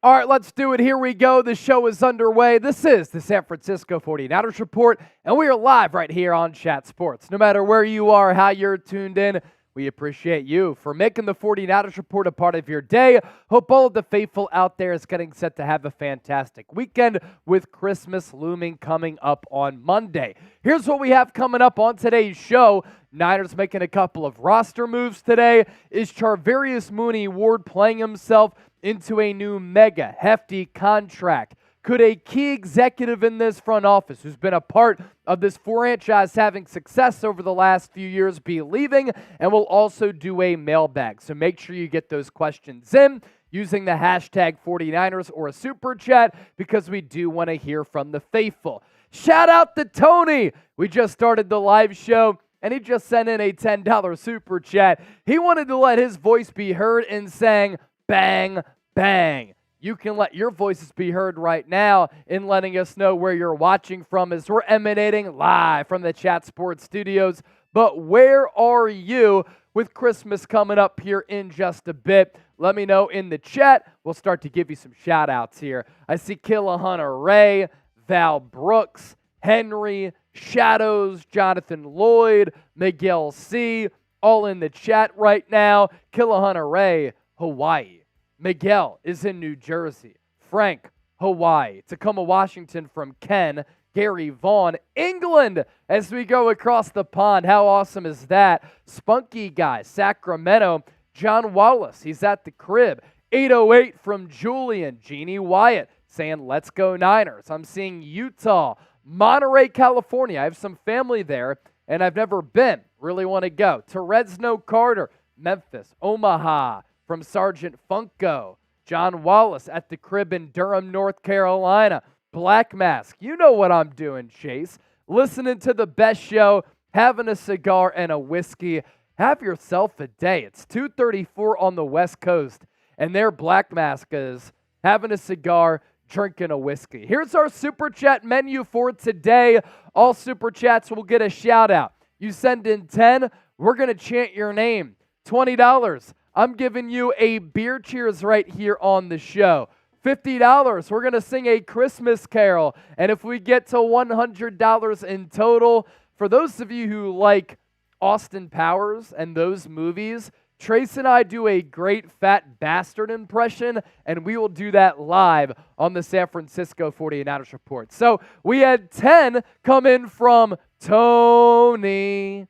All right, let's do it. Here we go. The show is underway. This is the San Francisco 49ers Report, and we are live right here on Chat Sports. No matter where you are, how you're tuned in, we appreciate you for making the 49ers Report a part of your day. Hope all of the faithful out there is getting set to have a fantastic weekend with Christmas looming coming up on Monday. Here's what we have coming up on today's show. Niners making a couple of roster moves today. Is Charvarius Ward playing himself into a new mega hefty contract? Could a key executive in this front office who's been a part of this franchise having success over the last few years be leaving? And we'll also do a mailbag. So make sure you get those questions in using the hashtag 49ers or a super chat because we do want to hear from the faithful. Shout out to Tony. We just started the live show and he just sent in a $10 super chat. He wanted to let his voice be heard in saying, bang, bang. You can let your voices be heard right now in letting us know where you're watching from as we're emanating live from the Chat Sports studios. But where are you with Christmas coming up here in just a bit? Let me know in the chat. We'll start to give you some shout outs here. I see Killa Hunter Ray, Val Brooks, Henry, Shadows, Jonathan Lloyd, Miguel C, all in the chat right now. Killa Hunter Ray, Hawaii. Miguel is in New Jersey. Frank, Hawaii. Tacoma, Washington from Ken. Gary Vaughn, England, as we go across the pond. How awesome is that? Spunky Guy, Sacramento. John Wallace, he's at the crib. 808 from Julian. Jeannie Wyatt saying, let's go Niners. I'm seeing Utah. Monterey, California. I have some family there, and I've never been. Really want to go. Teresno Carter, Memphis. Omaha. From Sergeant Funko, John Wallace at the crib in Durham, North Carolina. Black Mask, you know what I'm doing, Chase. Listening to the best show, having a cigar and a whiskey. Have yourself a day. It's 2:34 on the West Coast, and there Black Mask is having a cigar, drinking a whiskey. Here's our Super Chat menu for today. All Super Chats will get a shout out. You send in 10, we're going to chant your name. $20. I'm giving you a beer cheers right here on the show. $50, we're going to sing a Christmas carol. And if we get to $100 in total, for those of you who like Austin Powers and those movies, Trace and I do a great fat bastard impression, and we will do that live on the San Francisco 49ers Report. So we had 10 come in from Tony,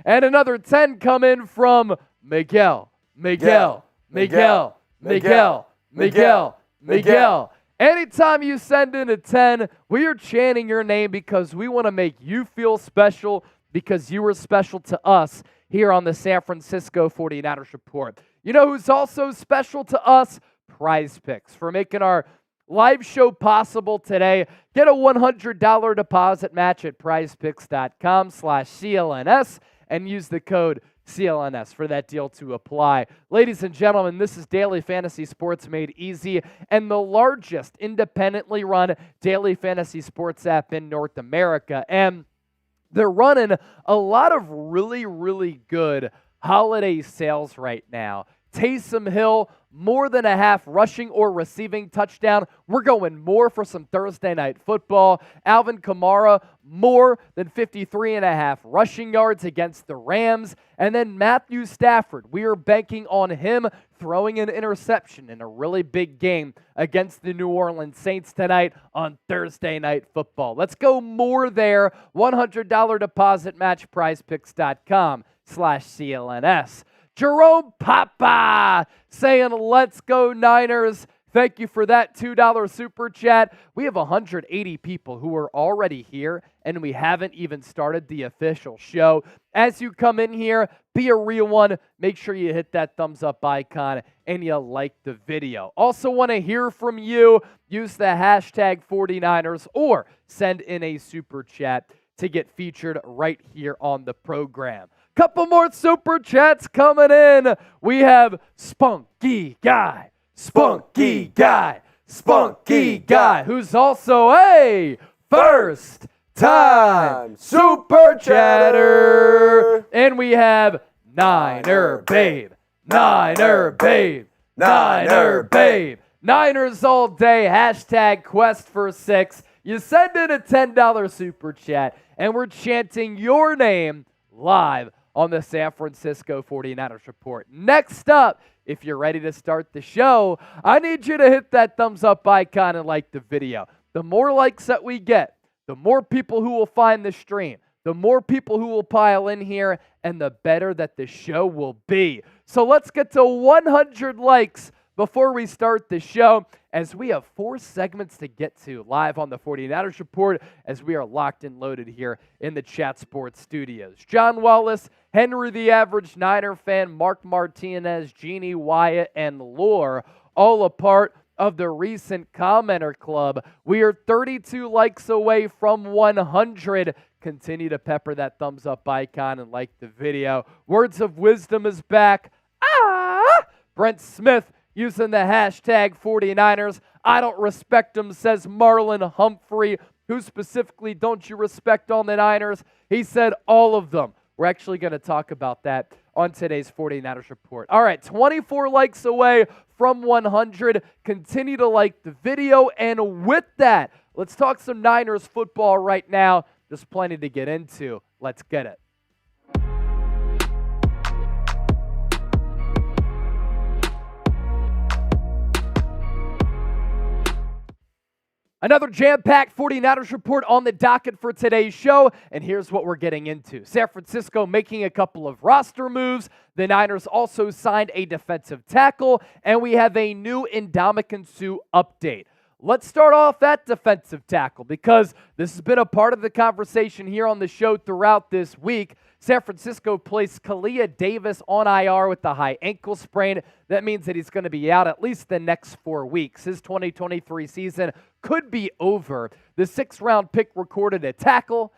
and another 10 come in from Miguel. Anytime you send in a 10, we are chanting your name because we want to make you feel special because you were special to us here on the San Francisco 49ers Report. You know who's also special to us? Prize Picks for making our live show possible today. Get a $100 deposit match at prizepicks.com/CLNS and use the code CLNS for that deal to apply. Ladies and gentlemen, this is Daily Fantasy Sports Made Easy and the largest independently run daily fantasy sports app in North America. And they're running a lot of really, really good holiday sales right now. Taysom Hill, more than a half rushing or receiving touchdown. We're going more for some Thursday night football. Alvin Kamara, more than 53.5 rushing yards against the Rams. And then Matthew Stafford, we are banking on him throwing an interception in a really big game against the New Orleans Saints tonight on Thursday night football. Let's go more there. $100 deposit match, prizepicks.com/CLNS. Jerome Papa saying, let's go Niners. Thank you for that $2 super chat. We have 180 people who are already here, and we haven't even started the official show. As you come in here, be a real one. Make sure you hit that thumbs up icon and you like the video. Also want to hear from you. Use the hashtag 49ers or send in a super chat to get featured right here on the program. Couple more super chats coming in. We have Spunky Guy, who's also a first-time super chatter. And we have Niner Babe, Niner babe, Niner babe. Niners all day, hashtag quest for 6. You send in a $10 super chat, and we're chanting your name live on the San Francisco 49ers Report. Next up, if you're ready to start the show, I need you to hit that thumbs up icon and like the video. The more likes that we get, the more people who will find the stream, the more people who will pile in here, and the better that the show will be. So let's get to 100 likes before we start the show, as we have 4 segments to get to live on the 49ers Report, as we are locked and loaded here in the Chat Sports studios. John Wallace, Henry the Average Niner Fan, Mark Martinez, Jeannie Wyatt, and Lore, all a part of the recent commenter club. We are 32 likes away from 100. Continue to pepper that thumbs up icon and like the video. Words of Wisdom is back. Brent Smith using the hashtag 49ers. I don't respect them, says Marlon Humphrey. Who specifically don't you respect on the Niners? He said all of them. We're actually going to talk about that on today's 49ers Report. All right, 24 likes away from 100. Continue to like the video. And with that, let's talk some Niners football right now. There's plenty to get into. Let's get it. Another jam-packed 49ers Report on the docket for today's show, and here's what we're getting into. San Francisco making a couple of roster moves. The Niners also signed a defensive tackle, and we have a new Ndamukong Suh update. Let's start off at defensive tackle, because this has been a part of the conversation here on the show throughout this week. San Francisco placed Kalia Davis on IR with the high ankle sprain. That means that he's going to be out at least the next 4 weeks. His 2023 season could be over. The 6th-round pick recorded a tackle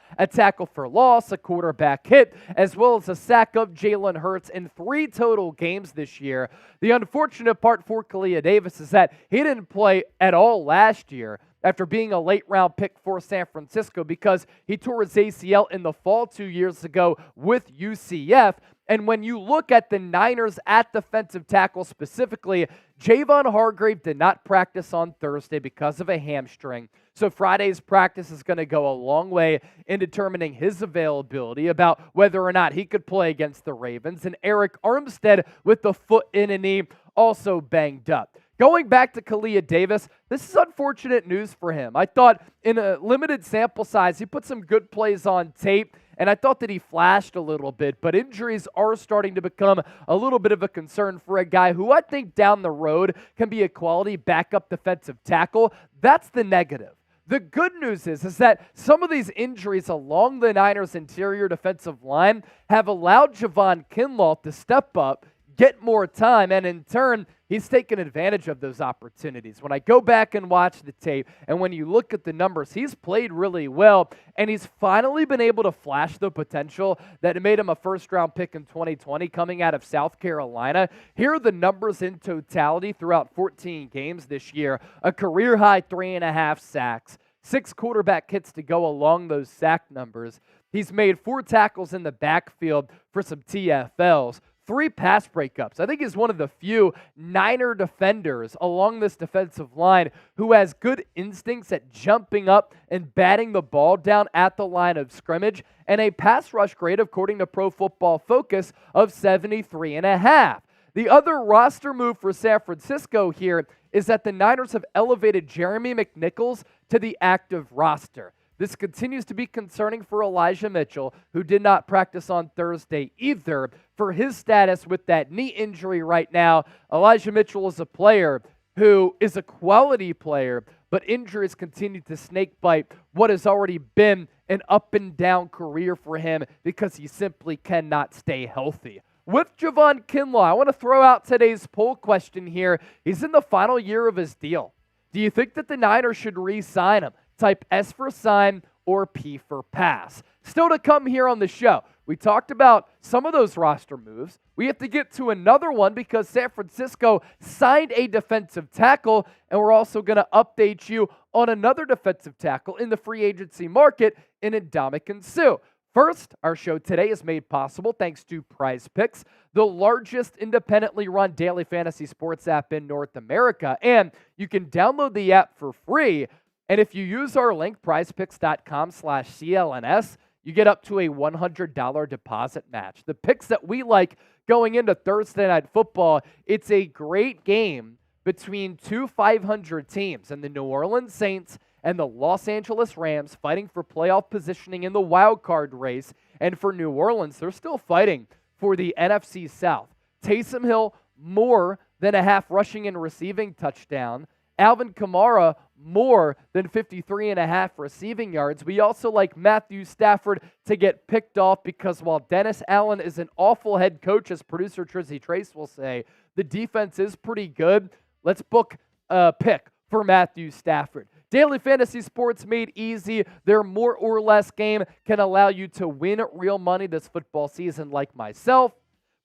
for loss, a quarterback hit, as well as a sack of Jalen Hurts in 3 total games this year. The unfortunate part for Kalia Davis is that he didn't play at all last year after being a late-round pick for San Francisco, because he tore his ACL in the fall 2 years ago with UCF. And when you look at the Niners at defensive tackle specifically, Javon Hargrave did not practice on Thursday because of a hamstring. So Friday's practice is going to go a long way in determining his availability about whether or not he could play against the Ravens. And Eric Armstead with the foot in a knee, also banged up. Going back to Kalia Davis, this is unfortunate news for him. I thought in a limited sample size, he put some good plays on tape, and I thought that he flashed a little bit, but injuries are starting to become a little bit of a concern for a guy who I think down the road can be a quality backup defensive tackle. That's the negative. The good news is that some of these injuries along the Niners' interior defensive line have allowed Javon Kinlaw to step up, get more time, and in turn, he's taken advantage of those opportunities. When I go back and watch the tape, and when you look at the numbers, he's played really well, and he's finally been able to flash the potential that made him a first-round pick in 2020 coming out of South Carolina. Here are the numbers in totality throughout 14 games this year. A career-high 3.5 sacks, 6 quarterback hits to go along those sack numbers. He's made 4 tackles in the backfield for some TFLs. 3 pass breakups. I think he's one of the few Niner defenders along this defensive line who has good instincts at jumping up and batting the ball down at the line of scrimmage, and a pass rush grade, according to Pro Football Focus, of 73.5. The other roster move for San Francisco here is that the Niners have elevated Jeremy McNichols to the active roster. This continues to be concerning for Elijah Mitchell, who did not practice on Thursday either. For his status with that knee injury right now, Elijah Mitchell is a player who is a quality player, but injuries continue to snakebite what has already been an up-and-down career for him because he simply cannot stay healthy. With Javon Kinlaw, I want to throw out today's poll question here. He's in the final year of his deal. Do you think that the Niners should re-sign him? Type S for sign or P for pass. Still to come here on the show. We talked about some of those roster moves. We have to get to another one because San Francisco signed a defensive tackle, and we're also going to update you on another defensive tackle in the free agency market in Ndamukong Suh. First, our show today is made possible thanks to Prize Picks, the largest independently run daily fantasy sports app in North America. And you can download the app for free. And if you use our link, prizepicks.com/CLNS, you get up to a $100 deposit match. The picks that we like going into Thursday Night Football, it's a great game between two 500 teams, and the New Orleans Saints and the Los Angeles Rams fighting for playoff positioning in the wild card race. And for New Orleans, they're still fighting for the NFC South. Taysom Hill, more than a half rushing and receiving touchdown. Alvin Kamara, more than 53.5 receiving yards. We also like Matthew Stafford to get picked off because while Dennis Allen is an awful head coach, as producer Trizzy Trace will say, the defense is pretty good. Let's book a pick for Matthew Stafford. Daily fantasy sports made easy. Their more or less game can allow you to win real money this football season like myself.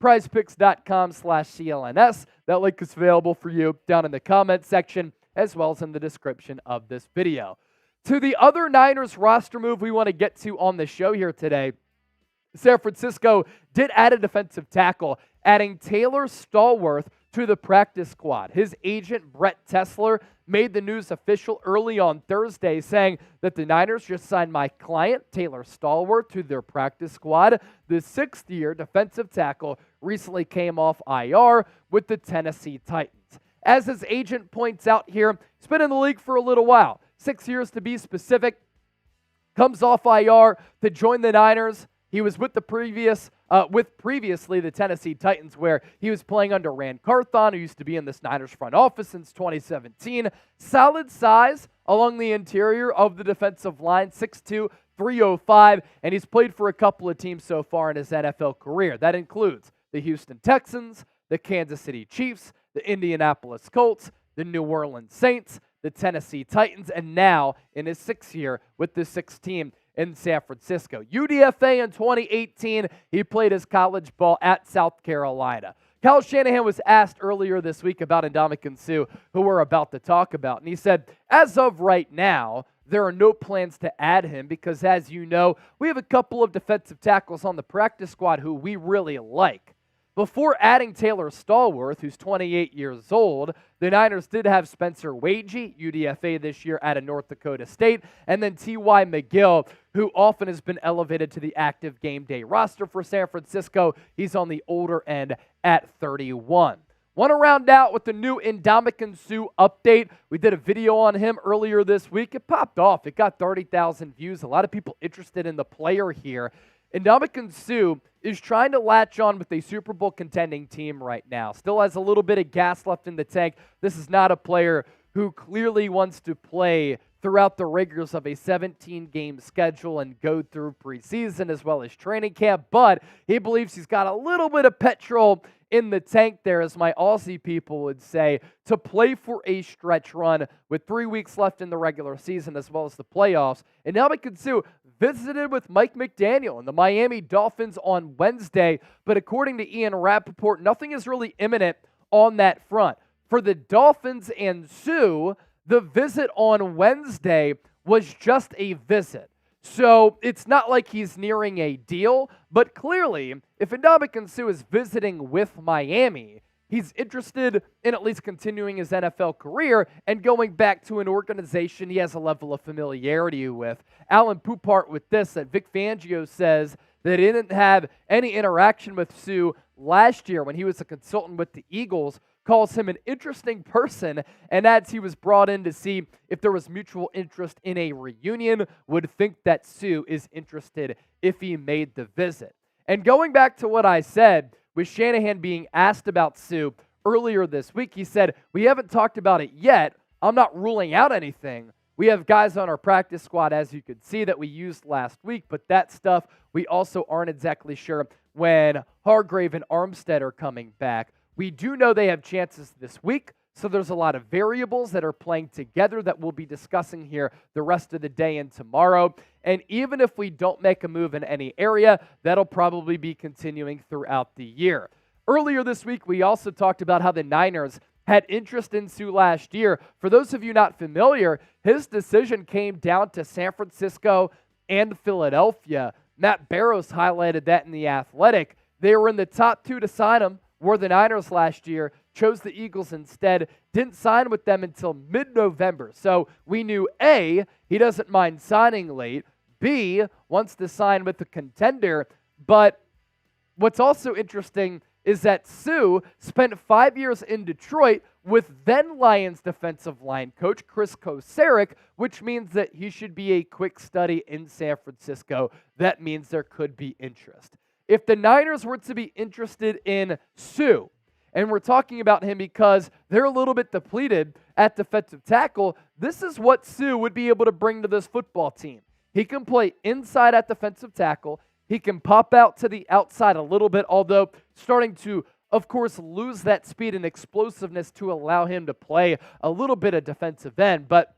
PrizePicks.com/CLNS. That link is available for you down in the comment section as well as in the description of this video. To the other Niners roster move we want to get to on the show here today, San Francisco did add a defensive tackle, adding Taylor Stalworth to the practice squad. His agent, Brett Tessler, made the news official early on Thursday, saying that the Niners just signed my client, Taylor Stalworth, to their practice squad. The sixth-year defensive tackle recently came off IR with the Tennessee Titans. As his agent points out here, he's been in the league for a little while, 6 years to be specific, comes off IR to join the Niners. He was with previously the Tennessee Titans, where he was playing under Rand Carthon, who used to be in this Niners front office since 2017. Solid size along the interior of the defensive line, 6'2", 305, and he's played for a couple of teams so far in his NFL career. That includes the Houston Texans, the Kansas City Chiefs, the Indianapolis Colts, the New Orleans Saints, the Tennessee Titans, and now in his sixth year with the sixth team in San Francisco. UDFA in 2018, he played his college ball at South Carolina. Kyle Shanahan was asked earlier this week about Ndamukong Suh, who we're about to talk about, and he said, as of right now, there are no plans to add him because, as you know, we have a couple of defensive tackles on the practice squad who we really like. Before adding Taylor Stalworth, who's 28 years old, the Niners did have Spencer Wagee, UDFA this year out of North Dakota State, and then T.Y. McGill, who often has been elevated to the active game day roster for San Francisco. He's on the older end at 31. Want to round out with the new Ndamukong Suh update. We did a video on him earlier this week. It popped off. It got 30,000 views. A lot of people interested in the player here. Ndamukong Suh is trying to latch on with a Super Bowl contending team right now. Still has a little bit of gas left in the tank. This is not a player who clearly wants to play throughout the rigors of a 17-game schedule and go through preseason as well as training camp, but he believes he's got a little bit of petrol in the tank there, as my Aussie people would say, to play for a stretch run with 3 weeks left in the regular season as well as the playoffs. And Ndamukong Suh visited with Mike McDaniel and the Miami Dolphins on Wednesday, but according to Ian Rappaport, nothing is really imminent on that front. For the Dolphins and Suh, the visit on Wednesday was just a visit. So it's not like he's nearing a deal, but clearly, if Ndamukong Suh is visiting with Miami, he's interested in at least continuing his NFL career and going back to an organization he has a level of familiarity with. Alan Poupart with this, that Vic Fangio says that he didn't have any interaction with Suh last year when he was a consultant with the Eagles, calls him an interesting person, and adds he was brought in to see if there was mutual interest in a reunion, would think that Suh is interested if he made the visit. And going back to what I said, with Shanahan being asked about Suh earlier this week, he said, we haven't talked about it yet. I'm not ruling out anything. We have guys on our practice squad, as you could see, that we used last week, but that stuff we also aren't exactly sure when Hargrave and Armstead are coming back. We do know they have chances this week, so there's a lot of variables that are playing together that we'll be discussing here the rest of the day and tomorrow. And even if we don't make a move in any area, that'll probably be continuing throughout the year. Earlier this week, we also talked about how the Niners had interest in Suh last year. For those of you not familiar, his decision came down to San Francisco and Philadelphia. Matt Barrows highlighted that in The Athletic. They were in the top 2 to sign him, were the Niners last year, chose the Eagles instead, didn't sign with them until mid-November. So we knew A, he doesn't mind signing late, B, wants to sign with the contender. But what's also interesting is that Suh spent 5 years in Detroit with then Lions defensive line coach Chris Kocurek, which means that he should be a quick study in San Francisco. That means there could be interest. If the Niners were to be interested in Suh, and we're talking about him because they're a little bit depleted at defensive tackle, this is what Suh would be able to bring to this football team. He can play inside at defensive tackle. He can pop out to the outside a little bit, although starting to, of course, lose that speed and explosiveness to allow him to play a little bit of defensive end. But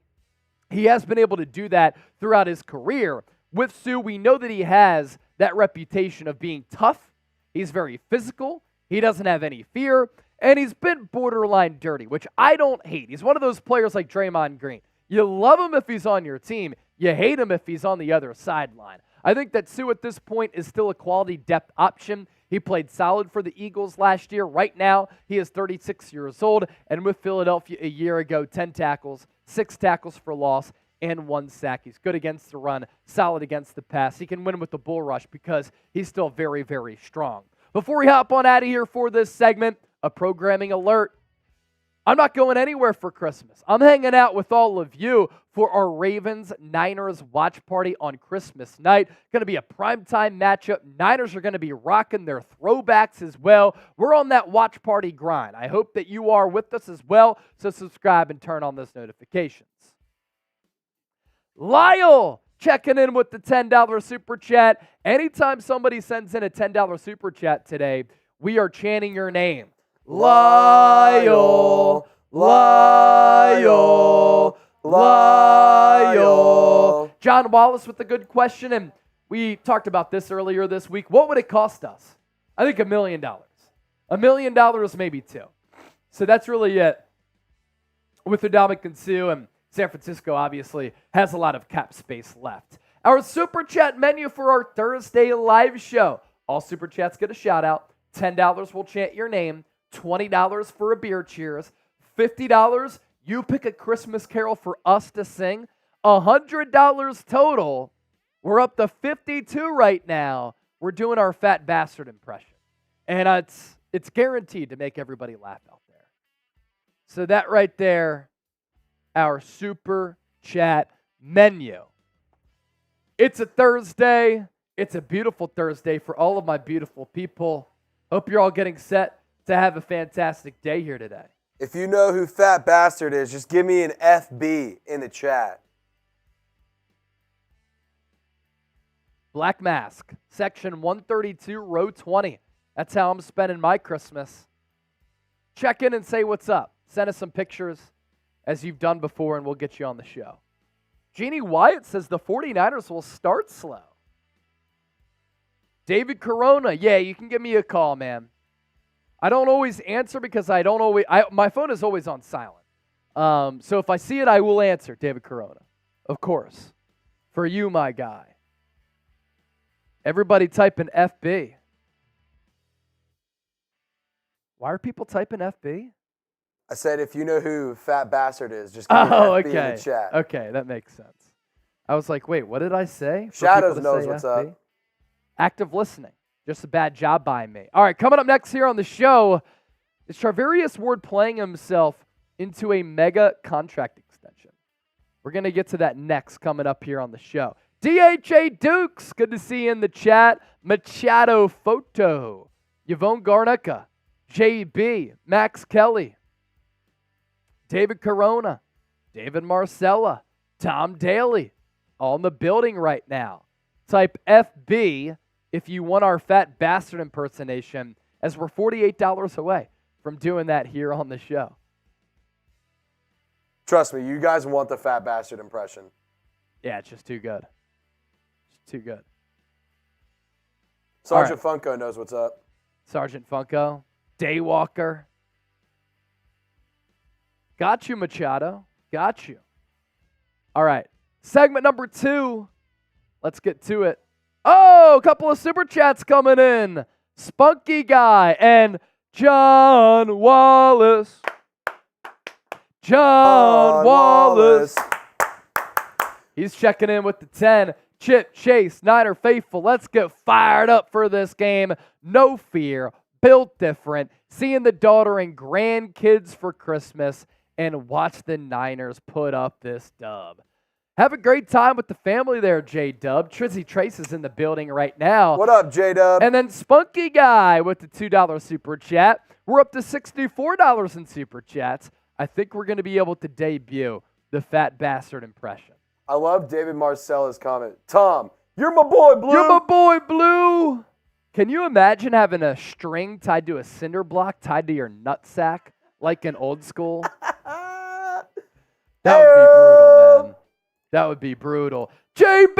he has been able to do that throughout his career. With Suh, we know that he has that reputation of being tough. He's very physical. He doesn't have any fear. And he's been borderline dirty, which I don't hate. He's one of those players like Draymond Green. You love him if he's on your team. You hate him if he's on the other sideline. I think that Suh at this point is still a quality depth option. He played solid for the Eagles last year. Right now, he is 36 years old. And with Philadelphia a year ago, 10 tackles, 6 tackles for loss, and 1 sack. He's good against the run, solid against the pass. He can win with the bull rush because he's still very, very strong. Before we hop on out of here for this segment, a programming alert. I'm not going anywhere for Christmas. I'm hanging out with all of you for our Ravens-Niners watch party on Christmas night. Going to be a primetime matchup. Niners are going to be rocking their throwbacks as well. We're on that watch party grind. I hope that you are with us as well, so subscribe and turn on those notifications. Lyle checking in with the $10 super chat. Anytime somebody sends in a $10 super chat today, we are chanting your name. Lyle, Lyle, Lyle. John Wallace with a good question, and we talked about this earlier this week. What would it cost us? I think $1 million. $1 million, maybe 2. So that's really it. With Ndamukong Suh, and San Francisco obviously has a lot of cap space left. Our super chat menu for our Thursday live show. All super chats get a shout out. $10 will chant your name. $20 for a beer cheers. $50, you pick a Christmas carol for us to sing. $100 total. We're up to 52 right now. We're doing our fat bastard impression. And it's guaranteed to make everybody laugh out there. So that right there, our super chat menu. It's a Thursday. It's a beautiful Thursday for all of my beautiful people. Hope you're all getting set to have a fantastic day here today. If you know who Fat Bastard is, just give me an FB in the chat. Black Mask, section 132, row 20. That's how I'm spending my Christmas. Check in and say what's up. Send us some pictures as you've done before, and we'll get you on the show. Jeannie Wyatt says the 49ers will start slow. David Corona, yeah, you can give me a call, man. I don't always answer because my phone is always on silent. So if I see it, I will answer, David Corona. Of course. For you, my guy. Everybody typing FB. Why are people typing FB? I said if you know who Fat Bastard is, just give me an FB in the chat. Okay, that makes sense. I was like, wait, what did I say? Shadows knows what's FB? up. Active listening. Just a bad job by me. All right, coming up next here on the show, is Charvarius Ward playing himself into a mega contract extension? We're going to get to that next coming up here on the show. DHA Dukes, good to see you in the chat. Machado Photo, Yvonne Garnica, JB, Max Kelly, David Corona, David Marcella, Tom Daly, all in the building right now. Type FB if you want our Fat Bastard impersonation, as we're $48 away from doing that here on the show. Trust me, you guys want the Fat Bastard impression. Yeah, it's just too good. Just too good. Sergeant Funko knows what's up. Sergeant Funko. Daywalker. Got you, Machado. Got you. All right. Segment number 2. Let's get to it. Oh, a couple of super chats coming in. Spunky Guy and John Wallace. John Wallace. He's checking in with the 10. Chip Chase, Niner faithful. Let's get fired up for this game. No fear. Built different. Seeing the daughter and grandkids for Christmas and watch the Niners put up this dub. Have a great time with the family there, J-Dub. Trizzy Trace is in the building right now. What up, J-Dub? And then Spunky Guy with the $2 super chat. We're up to $64 in super chats. I think we're going to be able to debut the fat bastard impression. I love David Marcella's comment. Tom, you're my boy, Blue. You're my boy, Blue. Can you imagine having a string tied to a cinder block tied to your nutsack like in old school? That would be brutal, man. That would be brutal. JB!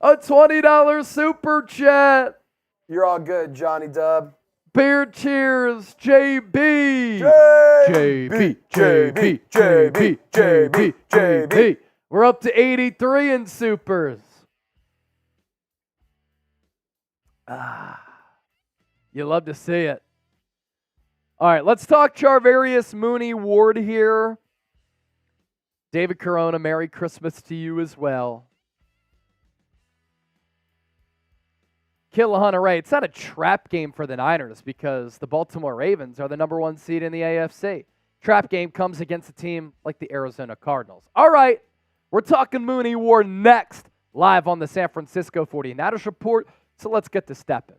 A $20 super chat. You're all good, Johnny Dub. Beer cheers, JB. JB. We're up to 83 in supers. You love to see it. All right, let's talk Charvarius Ward here. David Corona, Merry Christmas to you as well. Killahunter Ray, it's not a trap game for the Niners because the Baltimore Ravens are the #1 seed in the AFC. Trap game comes against a team like the Arizona Cardinals. All right, we're talking Mooney Ward next, live on the San Francisco 49ers Report, so let's get to stepping.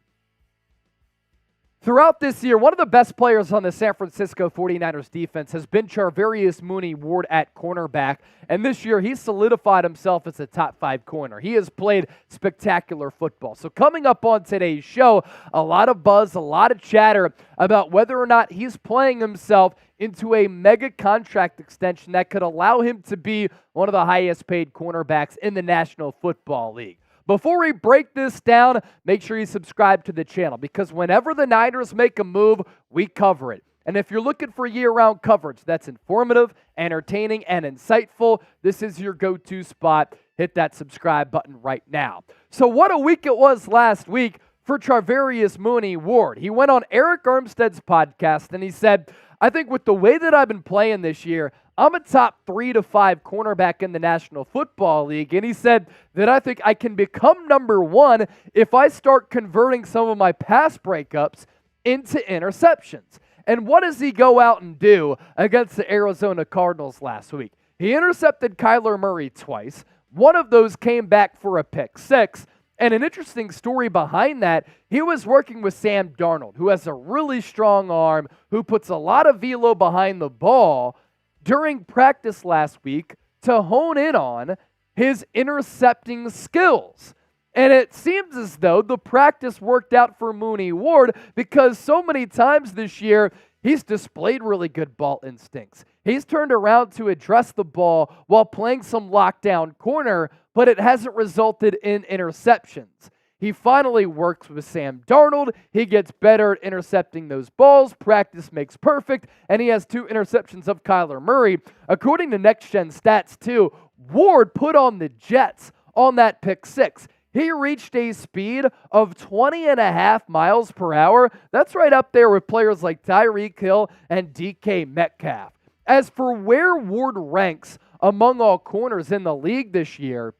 Throughout this year, one of the best players on the San Francisco 49ers defense has been Charvarius Ward at cornerback, and this year he's solidified himself as a top 5 corner. He has played spectacular football. So coming up on today's show, a lot of buzz, a lot of chatter about whether or not he's playing himself into a mega contract extension that could allow him to be one of the highest paid cornerbacks in the National Football League. Before we break this down, make sure you subscribe to the channel because whenever the Niners make a move, we cover it. And if you're looking for year-round coverage that's informative, entertaining, and insightful, this is your go-to spot. Hit that subscribe button right now. So what a week it was last week for Charvarius Ward. He went on Eric Armstead's podcast and he said, I think with the way that I've been playing this year, I'm a top 3 to 5 cornerback in the National Football League. And he said that I think I can become #1 if I start converting some of my pass breakups into interceptions. And what does he go out and do against the Arizona Cardinals last week? He intercepted Kyler Murray twice. One of those came back for a pick 6. And an interesting story behind that, he was working with Sam Darnold, who has a really strong arm, who puts a lot of velo behind the ball during practice last week to hone in on his intercepting skills. And it seems as though the practice worked out for Mooney Ward because so many times this year, he's displayed really good ball instincts. He's turned around to address the ball while playing some lockdown corner, but it hasn't resulted in interceptions. He finally works with Sam Darnold. He gets better at intercepting those balls. Practice makes perfect, and he has 2 interceptions of Kyler Murray. According to Next Gen Stats, too, Ward put on the Jets on that pick 6. He reached a speed of 20.5 miles per hour. That's right up there with players like Tyreek Hill and DK Metcalf. As for where Ward ranks among all corners in the league this year,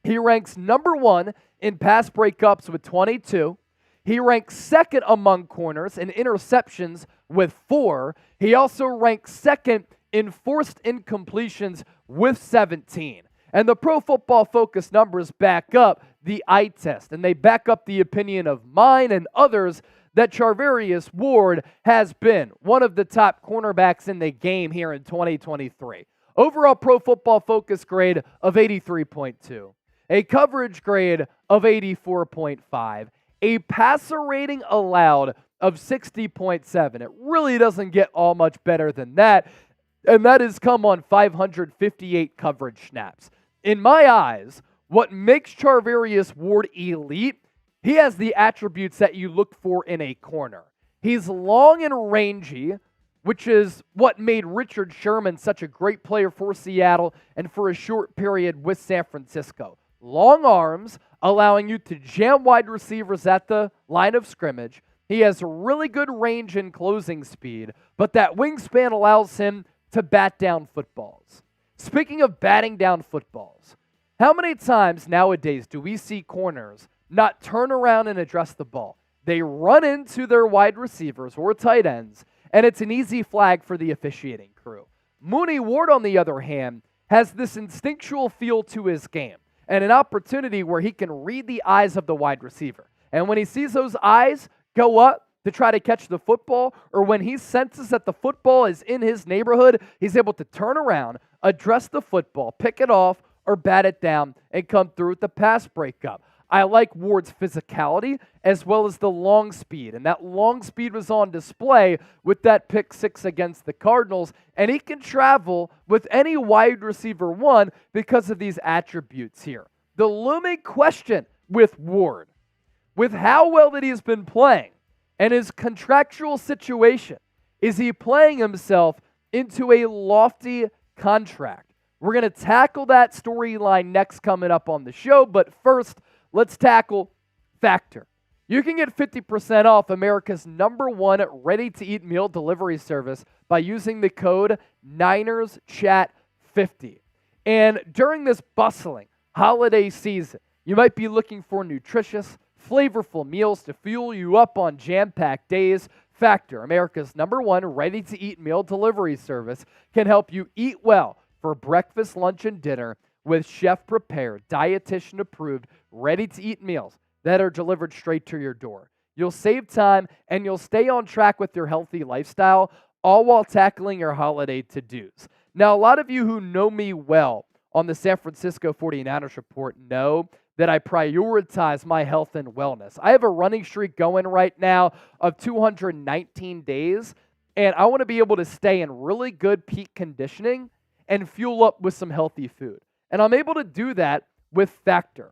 he ranks #1 in pass breakups with 22. He ranks 2nd among corners in interceptions with 4. He also ranks 2nd in forced incompletions with 17. And the Pro Football Focus numbers back up the eye test, and they back up the opinion of mine and others that Charvarius Ward has been one of the top cornerbacks in the game here in 2023. Overall Pro Football Focus grade of 83.2. A coverage grade of 84.5, a passer rating allowed of 60.7. It really doesn't get all much better than that, and that has come on 558 coverage snaps. In my eyes, what makes Charvarius Ward elite, he has the attributes that you look for in a corner. He's long and rangy, which is what made Richard Sherman such a great player for Seattle and for a short period with San Francisco. long arms, allowing you to jam wide receivers at the line of scrimmage. He has really good range and closing speed, but that wingspan allows him to bat down footballs. Speaking of batting down footballs, how many times nowadays do we see corners not turn around and address the ball? They run into their wide receivers or tight ends, and it's an easy flag for the officiating crew. Mooney Ward, on the other hand, has this instinctual feel to his game and an opportunity where he can read the eyes of the wide receiver. And when he sees those eyes go up to try to catch the football, or when he senses that the football is in his neighborhood, he's able to turn around, address the football, pick it off, or bat it down and come through with the pass breakup. I like Ward's physicality as well as the long speed, and that long speed was on display with that pick six against the Cardinals, and he can travel with any wide receiver one because of these attributes here. The looming question with Ward, with how well that he's been playing and his contractual situation, is he playing himself into a lofty contract? We're going to tackle that storyline next coming up on the show, but first, let's tackle Factor. You can get 50% off America's #1 ready-to-eat meal delivery service by using the code NinersChat50. And during this bustling holiday season, you might be looking for nutritious, flavorful meals to fuel you up on jam-packed days. Factor, America's #1 ready-to-eat meal delivery service, can help you eat well for breakfast, lunch, and dinner with chef-prepared, dietitian-approved, ready-to-eat meals that are delivered straight to your door. You'll save time and you'll stay on track with your healthy lifestyle, all while tackling your holiday to-dos. Now, a lot of you who know me well on the San Francisco 49ers Report know that I prioritize my health and wellness. I have a running streak going right now of 219 days, and I want to be able to stay in really good peak conditioning and fuel up with some healthy food. And I'm able to do that with Factor.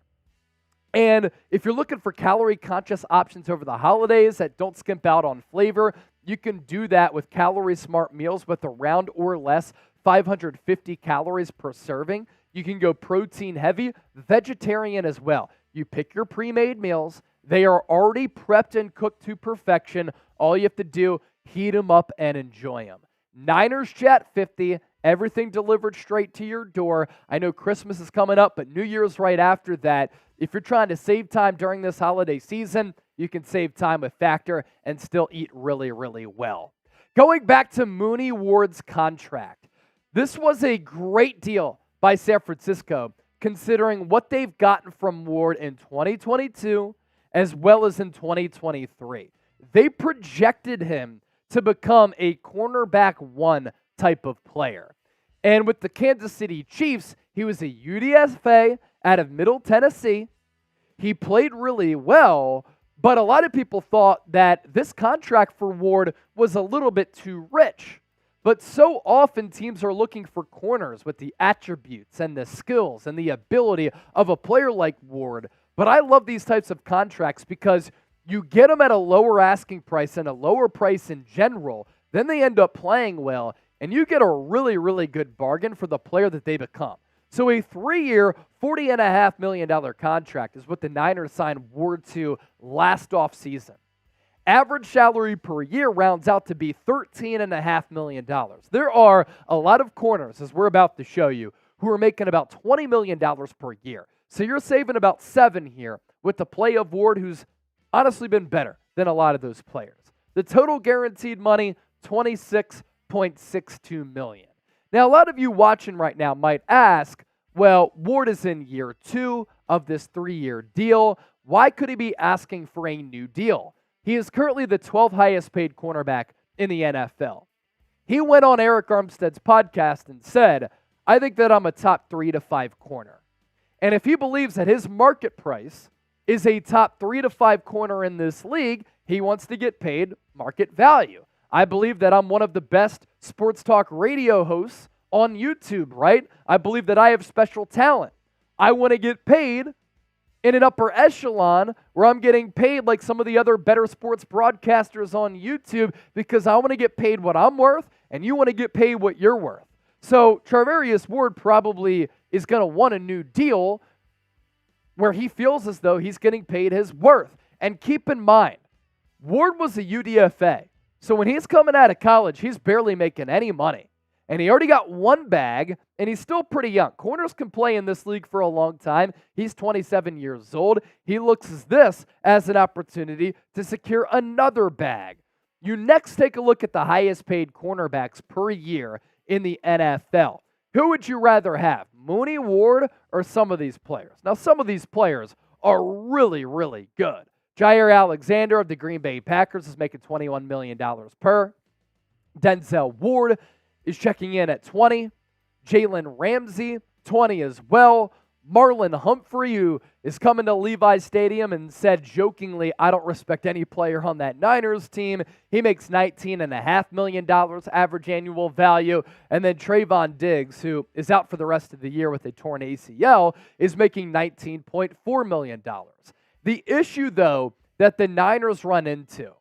And if you're looking for calorie-conscious options over the holidays that don't skimp out on flavor, you can do that with calorie-smart meals with around or less 550 calories per serving. You can go protein-heavy, vegetarian as well. You pick your pre-made meals. They are already prepped and cooked to perfection. All you have to do, heat them up and enjoy them. Niners Chat 50, everything delivered straight to your door. I know Christmas is coming up, but New Year's right after that. If you're trying to save time during this holiday season, you can save time with Factor and still eat really, really well. Going back to Mooney Ward's contract, this was a great deal by San Francisco, considering what they've gotten from Ward in 2022 as well as in 2023. They projected him to become a cornerback one type of player. And with the Kansas City Chiefs, he was a UDFA out of Middle Tennessee. He played really well, but a lot of people thought that this contract for Ward was a little bit too rich. But so often teams are looking for corners with the attributes and the skills and the ability of a player like Ward. But I love these types of contracts because you get them at a lower asking price and a lower price in general, then they end up playing well, and you get a really, really good bargain for the player that they become. So a 3-year, $40.5 million contract is what the Niners signed Ward to last offseason. Average salary per year rounds out to be $13.5 million. There are a lot of corners, as we're about to show you, who are making about $20 million per year. So you're saving about $7 here with the play of Ward, who's honestly been better than a lot of those players. The total guaranteed money, $26.62 million. Now, a lot of you watching right now might ask, well, Ward is in year 2 of this 3-year deal. Why could he be asking for a new deal? He is currently the 12th highest paid cornerback in the NFL. He went on Eric Armstead's podcast and said, I think that I'm a top 3 to 5 corner. And if he believes that his market price is a top 3 to 5 corner in this league, he wants to get paid market value. I believe that I'm one of the best sports talk radio hosts on YouTube, right? I believe that I have special talent. I want to get paid in an upper echelon where I'm getting paid like some of the other better sports broadcasters on YouTube because I want to get paid what I'm worth and you want to get paid what you're worth. So Charvarius Ward probably is going to want a new deal, where he feels as though he's getting paid his worth. And keep in mind, Ward was a UDFA. So when he's coming out of college, he's barely making any money. And he already got one bag, and he's still pretty young. Corners can play in this league for a long time. He's 27 years old. He looks at this as an opportunity to secure another bag. You next take a look at the highest paid cornerbacks per year in the NFL. Who would you rather have, Mooney, Ward, or some of these players? Now, some of these players are really, really good. Jair Alexander of the Green Bay Packers is making $21 million per. Denzel Ward is checking in at 20. Jalen Ramsey, 20 as well. Marlon Humphrey, who is coming to Levi's Stadium and said jokingly, I don't respect any player on that Niners team. He makes $19.5 million average annual value. And then Trayvon Diggs, who is out for the rest of the year with a torn ACL, is making $19.4 million. The issue, though, that the Niners run into,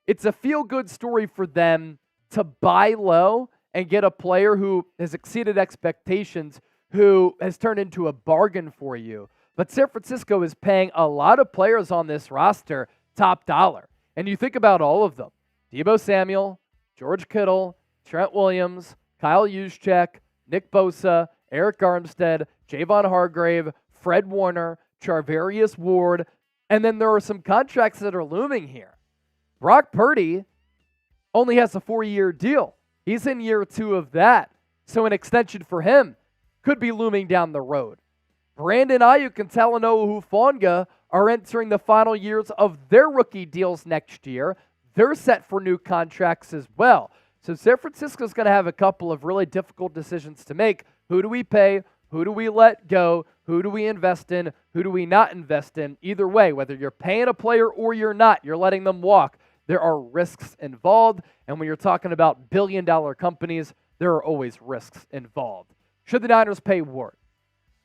it's a feel-good story for them to buy low and get a player who has exceeded expectations, who has turned into a bargain for you. But San Francisco is paying a lot of players on this roster top dollar. And you think about all of them. Deebo Samuel, George Kittle, Trent Williams, Kyle Juszczyk, Nick Bosa, Eric Armstead, Javon Hargrave, Fred Warner, Charvarius Ward, and then there are some contracts that are looming here. Brock Purdy only has a 4-year deal. He's in year 2 of that. So an extension for him could be looming down the road. Brandon Ayuk and Talanoa Hufanga are entering the final years of their rookie deals next year. They're set for new contracts as well. So San Francisco's going to have a couple of really difficult decisions to make. Who do we pay? Who do we let go? Who do we invest in? Who do we not invest in? Either way, whether you're paying a player or you're not, you're letting them walk. There are risks involved. And when you're talking about billion-dollar companies, there are always risks involved. Should the Niners pay Ward?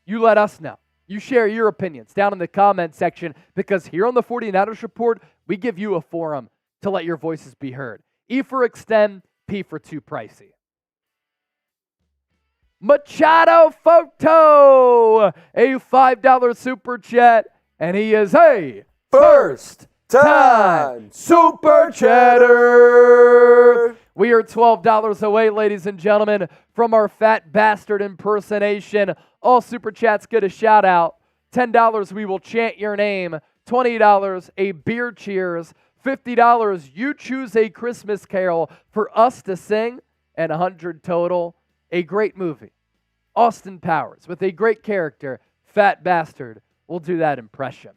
You let us know. You share your opinions down in the comment section, because here on the 49ers Report, we give you a forum to let your voices be heard. E for extend, P for too pricey. Machado Photo, a $5 super chat, and he is a first time super chatter. We are $12 away, ladies and gentlemen, from our fat bastard impersonation. All super chats get a shout out. $10, we will chant your name. $20, a beer cheers. $50, you choose a Christmas carol for us to sing. And $100 total, a great movie. Austin Powers with a great character, Fat Bastard, will do that impression.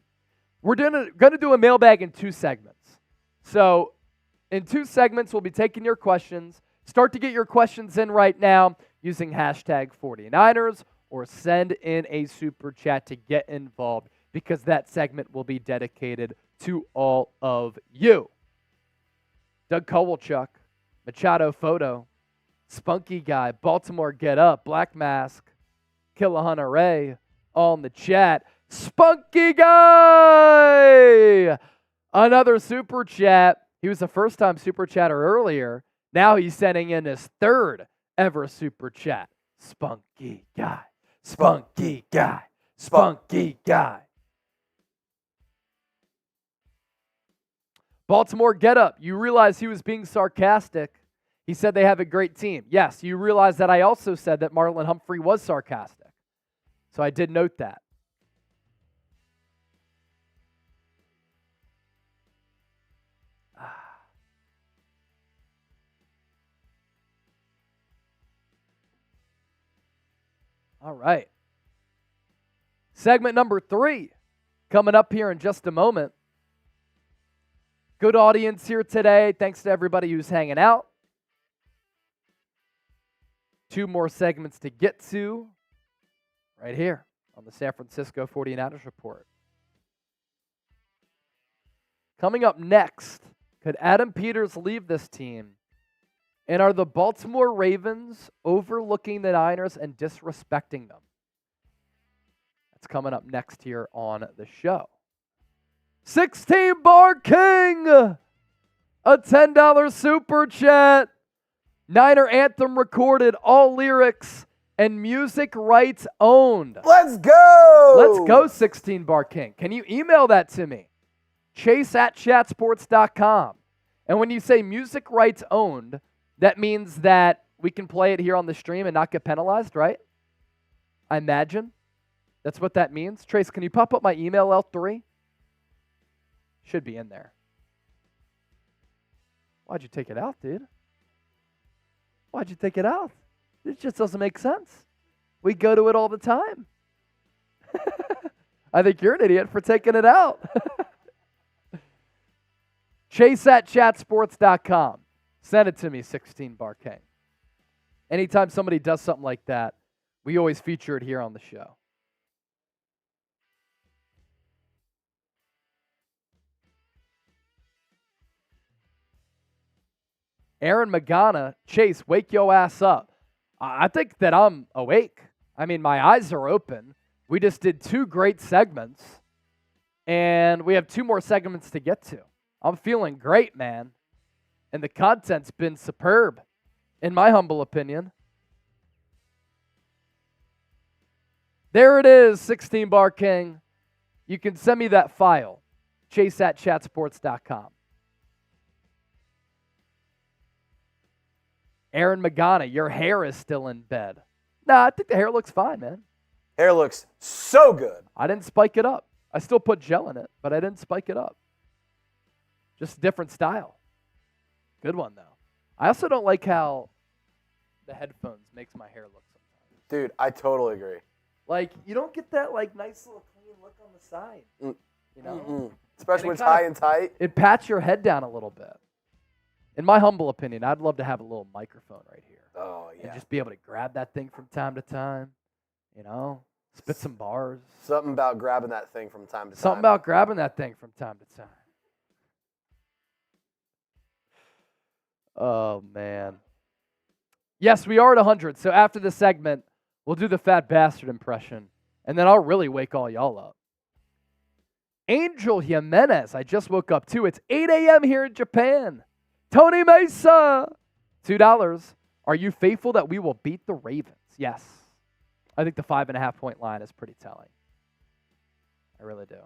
We're going to do a mailbag in 2 segments. So in 2 segments, we'll be taking your questions. Start to get your questions in right now using hashtag 49ers, or send in a super chat to get involved, because that segment will be dedicated to all of you. Doug Kowalchuk, Machado Photo, Spunky Guy, Baltimore Get Up, Black Mask, Killahunter Ray, all in the chat. Spunky Guy! Another super chat. He was a first-time super chatter earlier. Now he's sending in his 3rd ever super chat. Spunky Guy. Spunky Guy. Spunky Guy. Baltimore Get Up. You realize he was being sarcastic. He said they have a great team. Yes, you realize that I also said that Marlon Humphrey was sarcastic. So I did note that. All right. Segment number 3 coming up here in just a moment. Good audience here today. Thanks to everybody who's hanging out. 2 more segments to get to right here on the San Francisco 49ers Report. Coming up next, could Adam Peters leave this team? And are the Baltimore Ravens overlooking the Niners and disrespecting them? That's coming up next here on the show. 16 Bar King, a $10 super chat. Niner anthem recorded, all lyrics and music rights owned. Let's go! Let's go, 16 Bar King. Can you email that to me? chase@chatsports.com. And when you say music rights owned, that means that we can play it here on the stream and not get penalized, right? I imagine. That's what that means. Trace, can you pop up my email, L3? Should be in there. Why'd you take it out, dude? Why'd you take it out? It just doesn't make sense. We go to it all the time. I think you're an idiot for taking it out. Chase@chatsports.com. Send it to me, 16 Bar King. Anytime somebody does something like that, we always feature it here on the show. Aaron Magana, Chase, wake your ass up. I think that I'm awake. I mean, my eyes are open. We just did 2 great segments, and we have 2 more segments to get to. I'm feeling great, man. And the content's been superb, in my humble opinion. There it is, 16 Bar King. You can send me that file, chase@chatsports.com. Aaron Magana, your hair is still in bed. Nah, I think the hair looks fine, man. Hair looks so good. I didn't spike it up. I still put gel in it, but I didn't spike it up. Just different style. Good one, though. I also don't like how the headphones makes my hair look sometimes. Dude, I totally agree. Like, you don't get that, like, nice little clean look on the side. You know? Especially when it's high and tight. It pats your head down a little bit. In my humble opinion, I'd love to have a little microphone right here. Oh, yeah. And just be able to grab that thing from time to time. You know? Spit some bars. Something about grabbing that thing from time to time. Something about grabbing that thing from time to time. Oh, man. Yes, we are at 100. So after the segment, we'll do the fat bastard impression. And then I'll really wake all y'all up. Angel Jimenez, I just woke up too. It's 8 a.m. here in Japan. Tony Mesa, $2. Are you faithful that we will beat the Ravens? Yes. I think the 5.5-point line is pretty telling. I really do.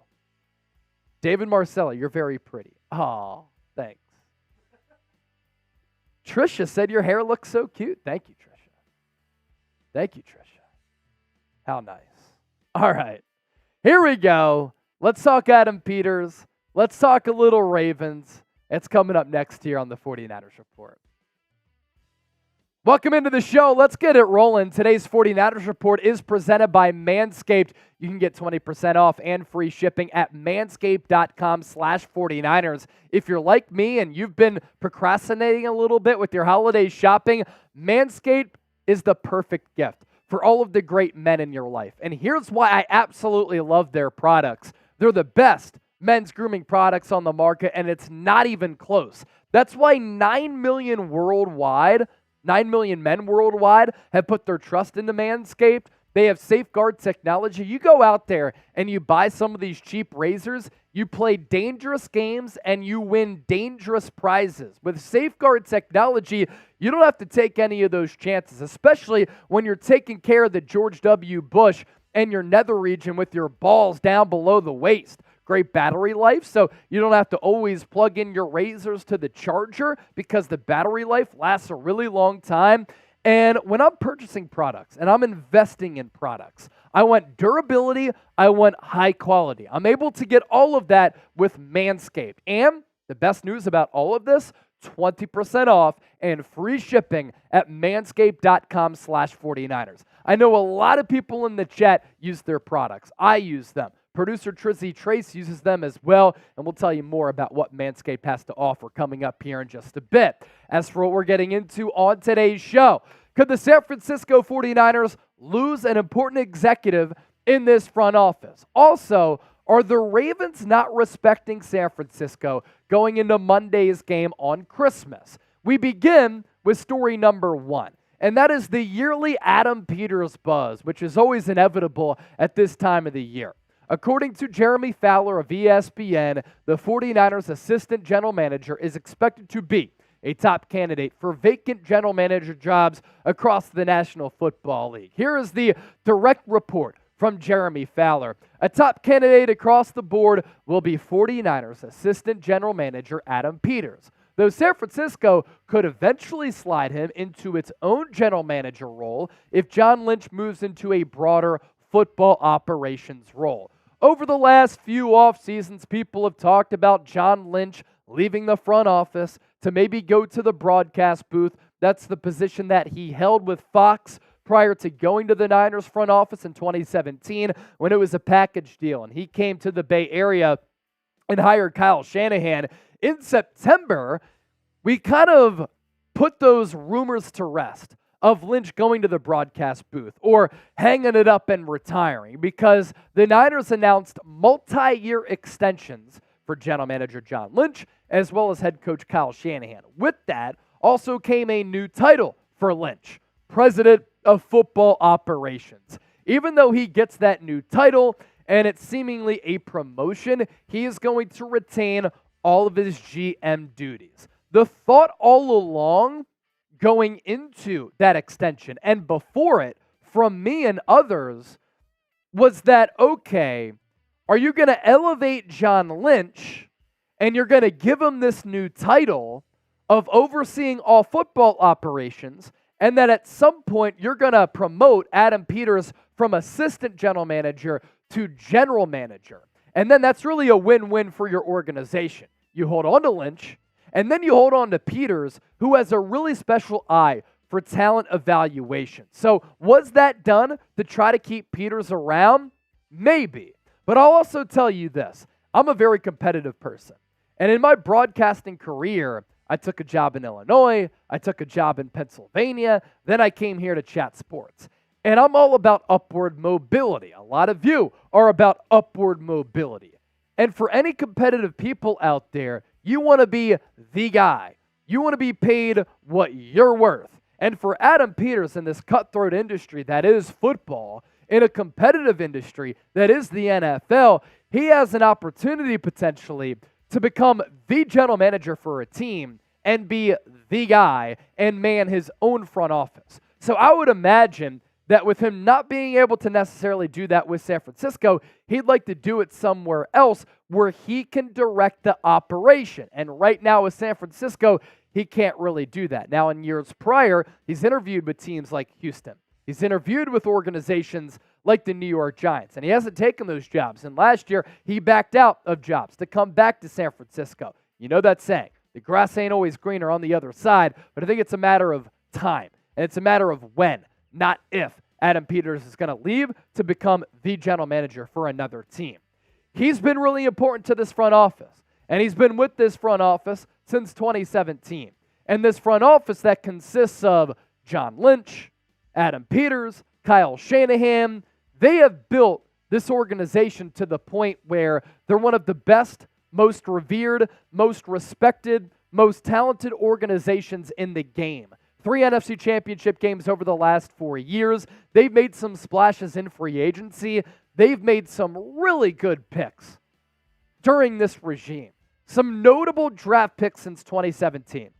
David Marcella, you're very pretty. Oh, thanks. Trisha said your hair looks so cute. Thank you, Trisha. Thank you, Trisha. How nice. All right. Here we go. Let's talk Adam Peters. Let's talk a little Ravens. It's coming up next here on the 49ers Report. Welcome into the show. Let's get it rolling. Today's 49ers Report is presented by Manscaped. You can get 20% off and free shipping at manscaped.com/49ers. If you're like me and you've been procrastinating a little bit with your holiday shopping, Manscaped is the perfect gift for all of the great men in your life. And here's why I absolutely love their products. They're the best men's grooming products on the market, and it's not even close. That's why 9 million men worldwide have put their trust into Manscaped. They have Safeguard technology. You go out there and you buy some of these cheap razors, you play dangerous games, and you win dangerous prizes. With Safeguard technology, you don't have to take any of those chances, especially when you're taking care of the George W. Bush and your nether region with your balls down below the waist. Great battery life, so you don't have to always plug in your razors to the charger because the battery life lasts a really long time. And when I'm purchasing products and I'm investing in products, I want durability, I want high quality. I'm able to get all of that with Manscaped. And the best news about all of this, 20% off and free shipping at manscaped.com/49ers. I know a lot of people in the chat use their products. I use them. Producer Trizzy Trace uses them as well, and we'll tell you more about what Manscaped has to offer coming up here in just a bit. As for what we're getting into on today's show, could the San Francisco 49ers lose an important executive in this front office? Also, are the Ravens not respecting San Francisco going into Monday's game on Christmas? We begin with story number 1. And that is the yearly Adam Peters buzz, which is always inevitable at this time of the year. According to Jeremy Fowler of ESPN, the 49ers assistant general manager is expected to be a top candidate for vacant general manager jobs across the National Football League. Here is the direct report from Jeremy Fowler. A top candidate across the board will be 49ers assistant general manager Adam Peters, though San Francisco could eventually slide him into its own general manager role if John Lynch moves into a broader football operations role. Over the last few off seasons, people have talked about John Lynch leaving the front office to maybe go to the broadcast booth. That's the position that he held with Fox prior to going to the Niners front office in 2017 when it was a package deal. And he came to the Bay Area and hired Kyle Shanahan. In September, we kind of put those rumors to rest of Lynch going to the broadcast booth or hanging it up and retiring because the Niners announced multi-year extensions for general manager John Lynch as well as head coach Kyle Shanahan. With that also came a new title for Lynch, President of Football Operations. Even though he gets that new title and it's seemingly a promotion, he is going to retain all of his GM duties. The thought all along going into that extension and before it from me and others was that, okay, are you going to elevate John Lynch and you're going to give him this new title of overseeing all football operations, and that at some point you're going to promote Adam Peters from assistant general manager to general manager. And then that's really a win-win for your organization. You hold on to Lynch, and then you hold on to Peters, who has a really special eye for talent evaluation. So was that done to try to keep Peters around? Maybe. But I'll also tell you this. I'm a very competitive person. And in my broadcasting career, I took a job in Illinois, I took a job in Pennsylvania, then I came here to Chat Sports. And I'm all about upward mobility. A lot of you are about upward mobility. And for any competitive people out there, you want to be the guy. You want to be paid what you're worth. And for Adam Peters in this cutthroat industry that is football, in a competitive industry that is the NFL, he has an opportunity potentially to become the general manager for a team and be the guy and man his own front office. So I would imagine that with him not being able to necessarily do that with San Francisco, he'd like to do it somewhere else where he can direct the operation. And right now with San Francisco, he can't really do that. Now in years prior, he's interviewed with teams like Houston. He's interviewed with organizations like the New York Giants, and he hasn't taken those jobs. And last year, he backed out of jobs to come back to San Francisco. You know that saying, the grass ain't always greener on the other side, but I think it's a matter of time, and it's a matter of when, not if, Adam Peters is going to leave to become the general manager for another team. He's been really important to this front office, and he's been with this front office since 2017. And this front office that consists of John Lynch, Adam Peters, Kyle Shanahan, they have built this organization to the point where they're one of the best, most revered, most respected, most talented organizations in the game. 3 NFC championship games over the last 4 years. They've made some splashes in free agency. They've made some really good picks during this regime. Some notable draft picks since 2017.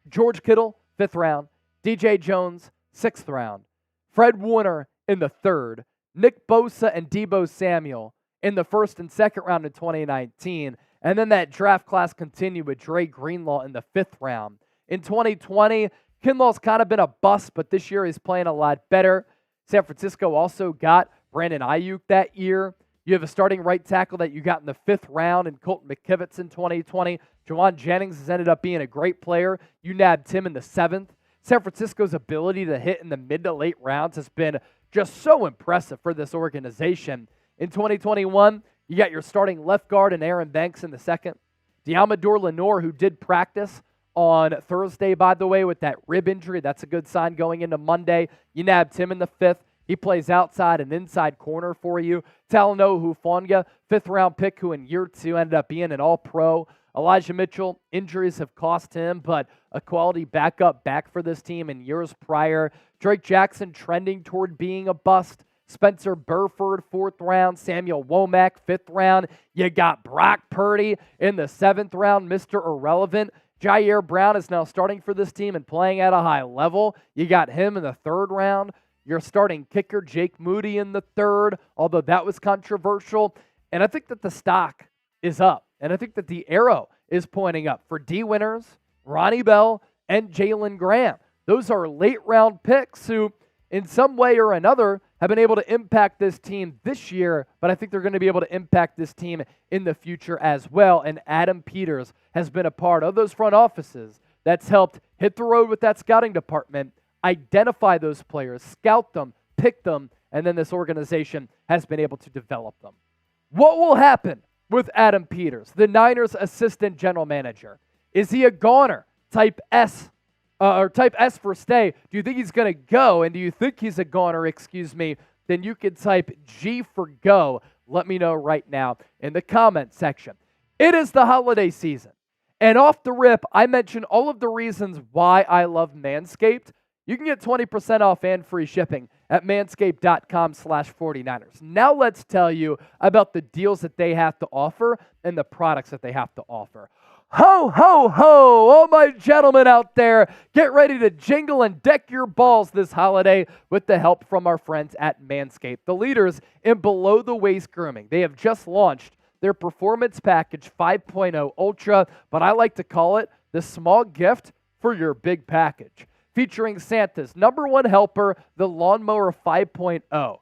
George Kittle, 5th round. DJ Jones, 6th round. Fred Warner in the 3rd. Nick Bosa and Deebo Samuel in the 1st and 2nd round in 2019. And then that draft class continued with Dre Greenlaw in the 5th round. In 2020, Kinlaw's kind of been a bust, but this year he's playing a lot better. San Francisco also got Brandon Ayuk that year. You have a starting right tackle that you got in the 5th round in Colton McKivitz in 2020. Juwan Jennings has ended up being a great player. You nabbed him in the 7th. San Francisco's ability to hit in the mid to late rounds has been just so impressive for this organization. In 2021, you got your starting left guard in Aaron Banks in the 2nd. Deommodore Lenoir, who did practice on Thursday, by the way, with that rib injury. That's a good sign going into Monday. You nabbed him in the 5th. He plays outside and inside corner for you. Talanoa Hufanga, 5th round pick, who in year 2 ended up being an all-pro. Elijah Mitchell, injuries have cost him, but a quality backup back for this team in years prior. Drake Jackson trending toward being a bust. Spencer Burford, 4th round. Samuel Womack, 5th round. You got Brock Purdy in the 7th round, Mr. Irrelevant. Jair Brown is now starting for this team and playing at a high level. You got him in the third round. You're starting kicker Jake Moody in the third, although that was controversial. And I think that the stock is up. And I think that the arrow is pointing up for D. Winters, Ronnie Bell, and Jalen Graham. Those are late-round picks who, in some way or another, have been able to impact this team this year, but I think they're going to be able to impact this team in the future as well. And Adam Peters has been a part of those front offices that's helped hit the road with that scouting department, identify those players, scout them, pick them, and then this organization has been able to develop them. What will happen with Adam Peters, the Niners assistant general manager? Is he a goner, type S, or type S for stay? Do you think he's going to go? And do you think he's a goner, then you can type G for go. Let me know right now in the comment section. It is the holiday season. And off the rip, I mentioned all of the reasons why I love Manscaped. You can get 20% off and free shipping at manscaped.com/49ers. Now let's tell you about the deals that they have to offer and the products that they have to offer. Ho, ho, ho! All my gentlemen out there, get ready to jingle and deck your balls this holiday with the help from our friends at Manscaped, the leaders in below-the-waist grooming. They have just launched their Performance Package 5.0 Ultra, but I like to call it the small gift for your big package, featuring Santa's #1 helper, the Lawnmower 5.0.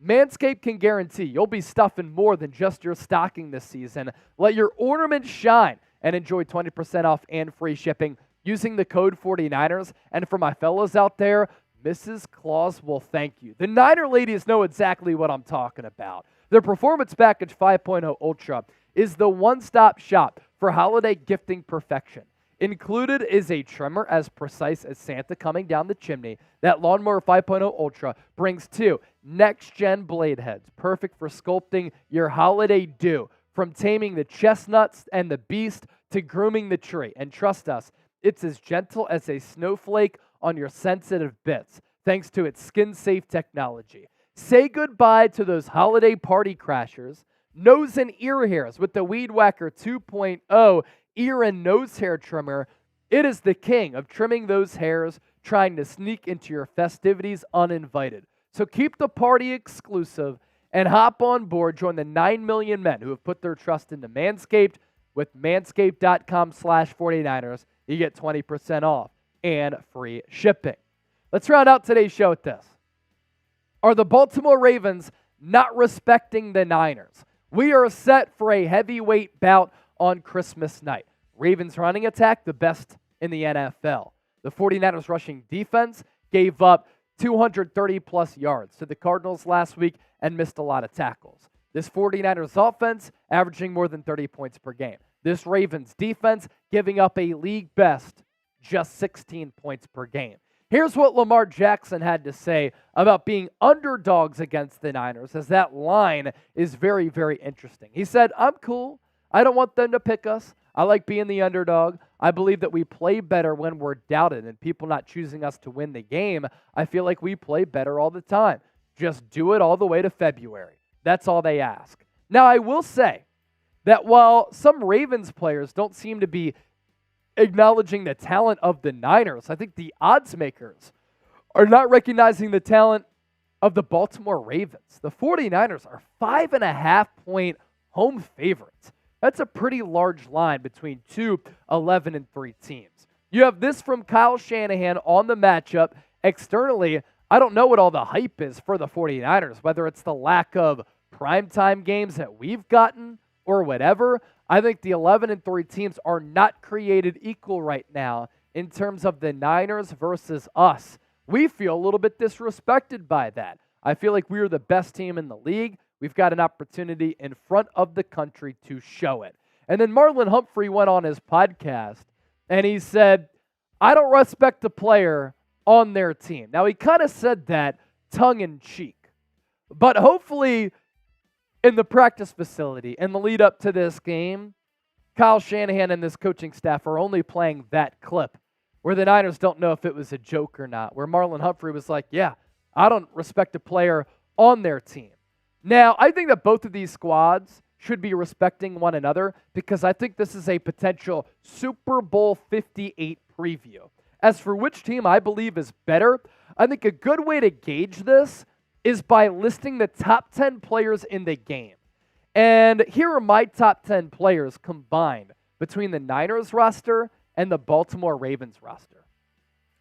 Manscaped can guarantee you'll be stuffing more than just your stocking this season. Let your ornaments shine and enjoy 20% off and free shipping using the code 49ers. And for my fellas out there, Mrs. Claus will thank you. The Niner ladies know exactly what I'm talking about. The Performance Package 5.0 Ultra is the one-stop shop for holiday gifting perfection. Included is a trimmer as precise as Santa coming down the chimney. That Lawnmower 5.0 Ultra brings 2 next-gen blade heads, perfect for sculpting your holiday dew, from taming the chestnuts and the beast to grooming the tree. And trust us, it's as gentle as a snowflake on your sensitive bits, thanks to its skin-safe technology. Say goodbye to those holiday party crashers, nose and ear hairs with the Weed Whacker 2.0 ear and nose hair trimmer. It is the king of trimming those hairs trying to sneak into your festivities uninvited. So keep the party exclusive and hop on board. Join the 9 million men who have put their trust into Manscaped. With manscaped.com/49ers, you get 20% off and free shipping. Let's round out today's show with this. Are the Baltimore Ravens not respecting the Niners? We are set for a heavyweight bout on Christmas night. Ravens running attack, the best in the NFL. The 49ers rushing defense gave up 230-plus yards to the Cardinals last week and missed a lot of tackles. This 49ers offense averaging more than 30 points per game. This Ravens defense giving up a league best just 16 points per game. Here's what Lamar Jackson had to say about being underdogs against the Niners, as that line is very, very interesting. He said, "I'm cool. I don't want them to pick us. I like being the underdog. I believe that we play better when we're doubted and people not choosing us to win the game. I feel like we play better all the time. Just do it all the way to February." That's all they ask. Now, I will say that while some Ravens players don't seem to be acknowledging the talent of the Niners, I think the odds makers are not recognizing the talent of the Baltimore Ravens. The 49ers are 5.5-point home favorites. That's a pretty large line between 2 11-3 teams. You have this from Kyle Shanahan on the matchup. Externally, I don't know what all the hype is for the 49ers, whether it's the lack of primetime games that we've gotten or whatever. I think the 11-3 teams are not created equal right now in terms of the Niners versus us. We feel a little bit disrespected by that. I feel like we are the best team in the league. We've got an opportunity in front of the country to show it. And then Marlon Humphrey went on his podcast and he said, "I don't respect a player on their team." Now, he kind of said that tongue-in-cheek. But hopefully, in the practice facility, in the lead up to this game, Kyle Shanahan and this coaching staff are only playing that clip where the Niners don't know if it was a joke or not, where Marlon Humphrey was like, "Yeah, I don't respect a player on their team." Now, I think that both of these squads should be respecting one another because I think this is a potential Super Bowl 58 preview. As for which team I believe is better, I think a good way to gauge this is by listing the top 10 players in the game. And here are my top 10 players combined between the Niners roster and the Baltimore Ravens roster.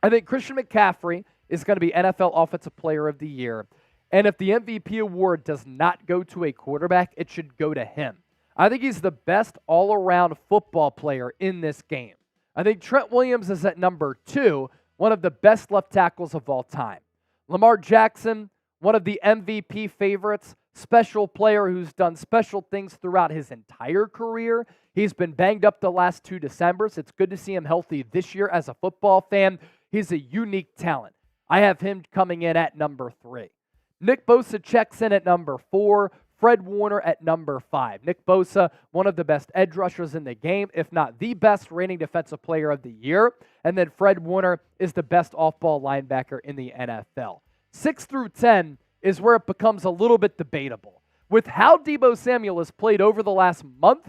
I think Christian McCaffrey is going to be NFL Offensive Player of the Year. And if the MVP award does not go to a quarterback, it should go to him. I think he's the best all-around football player in this game. I think Trent Williams is at number 2, one of the best left tackles of all time. Lamar Jackson, one of the MVP favorites, special player who's done special things throughout his entire career. He's been banged up the last 2 Decembers. It's good to see him healthy this year as a football fan. He's a unique talent. I have him coming in at number 3. Nick Bosa checks in at number 4. Fred Warner at number 5. Nick Bosa, one of the best edge rushers in the game, if not the best reigning defensive player of the year. And then Fred Warner is the best off-ball linebacker in the NFL. 6 through 10 is where it becomes a little bit debatable. With how Deebo Samuel has played over the last month,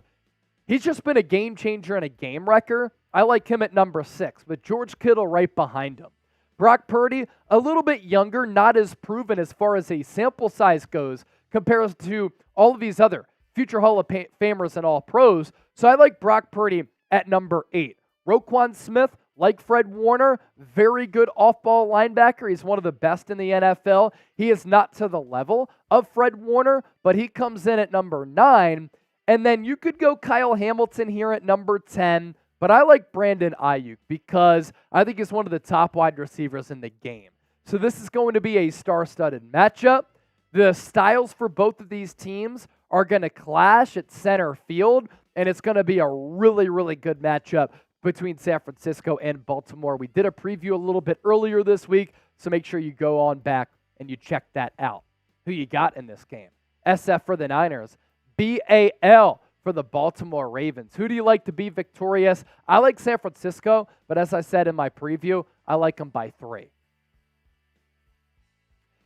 he's just been a game changer and a game wrecker. I like him at number 6, with George Kittle right behind him. Brock Purdy, a little bit younger, not as proven as far as a sample size goes compared to all of these other future Hall of Famers and All-Pros. So I like Brock Purdy at number 8. Roquan Smith, like Fred Warner, very good off-ball linebacker. He's one of the best in the NFL. He is not to the level of Fred Warner, but he comes in at number 9. And then you could go Kyle Hamilton here at number 10, but I like Brandon Ayuk because I think he's one of the top wide receivers in the game. So this is going to be a star-studded matchup. The styles for both of these teams are going to clash at center field, and it's going to be a really, really good matchup between San Francisco and Baltimore. We did a preview a little bit earlier this week, so make sure you go on back and you check that out. Who you got in this game? SF for the Niners. BAL for the Baltimore Ravens. Who do you like to be victorious? I like San Francisco, but as I said in my preview, I like them by 3.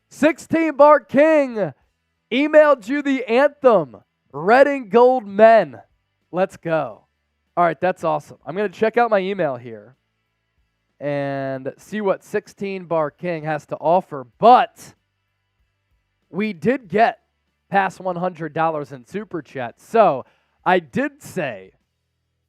16 Bar King emailed you the anthem, Red and Gold Men. Let's go. All right, that's awesome. I'm going to check out my email here and see what 16 Bar King has to offer, but we did get past $100 in Super Chat, so I did say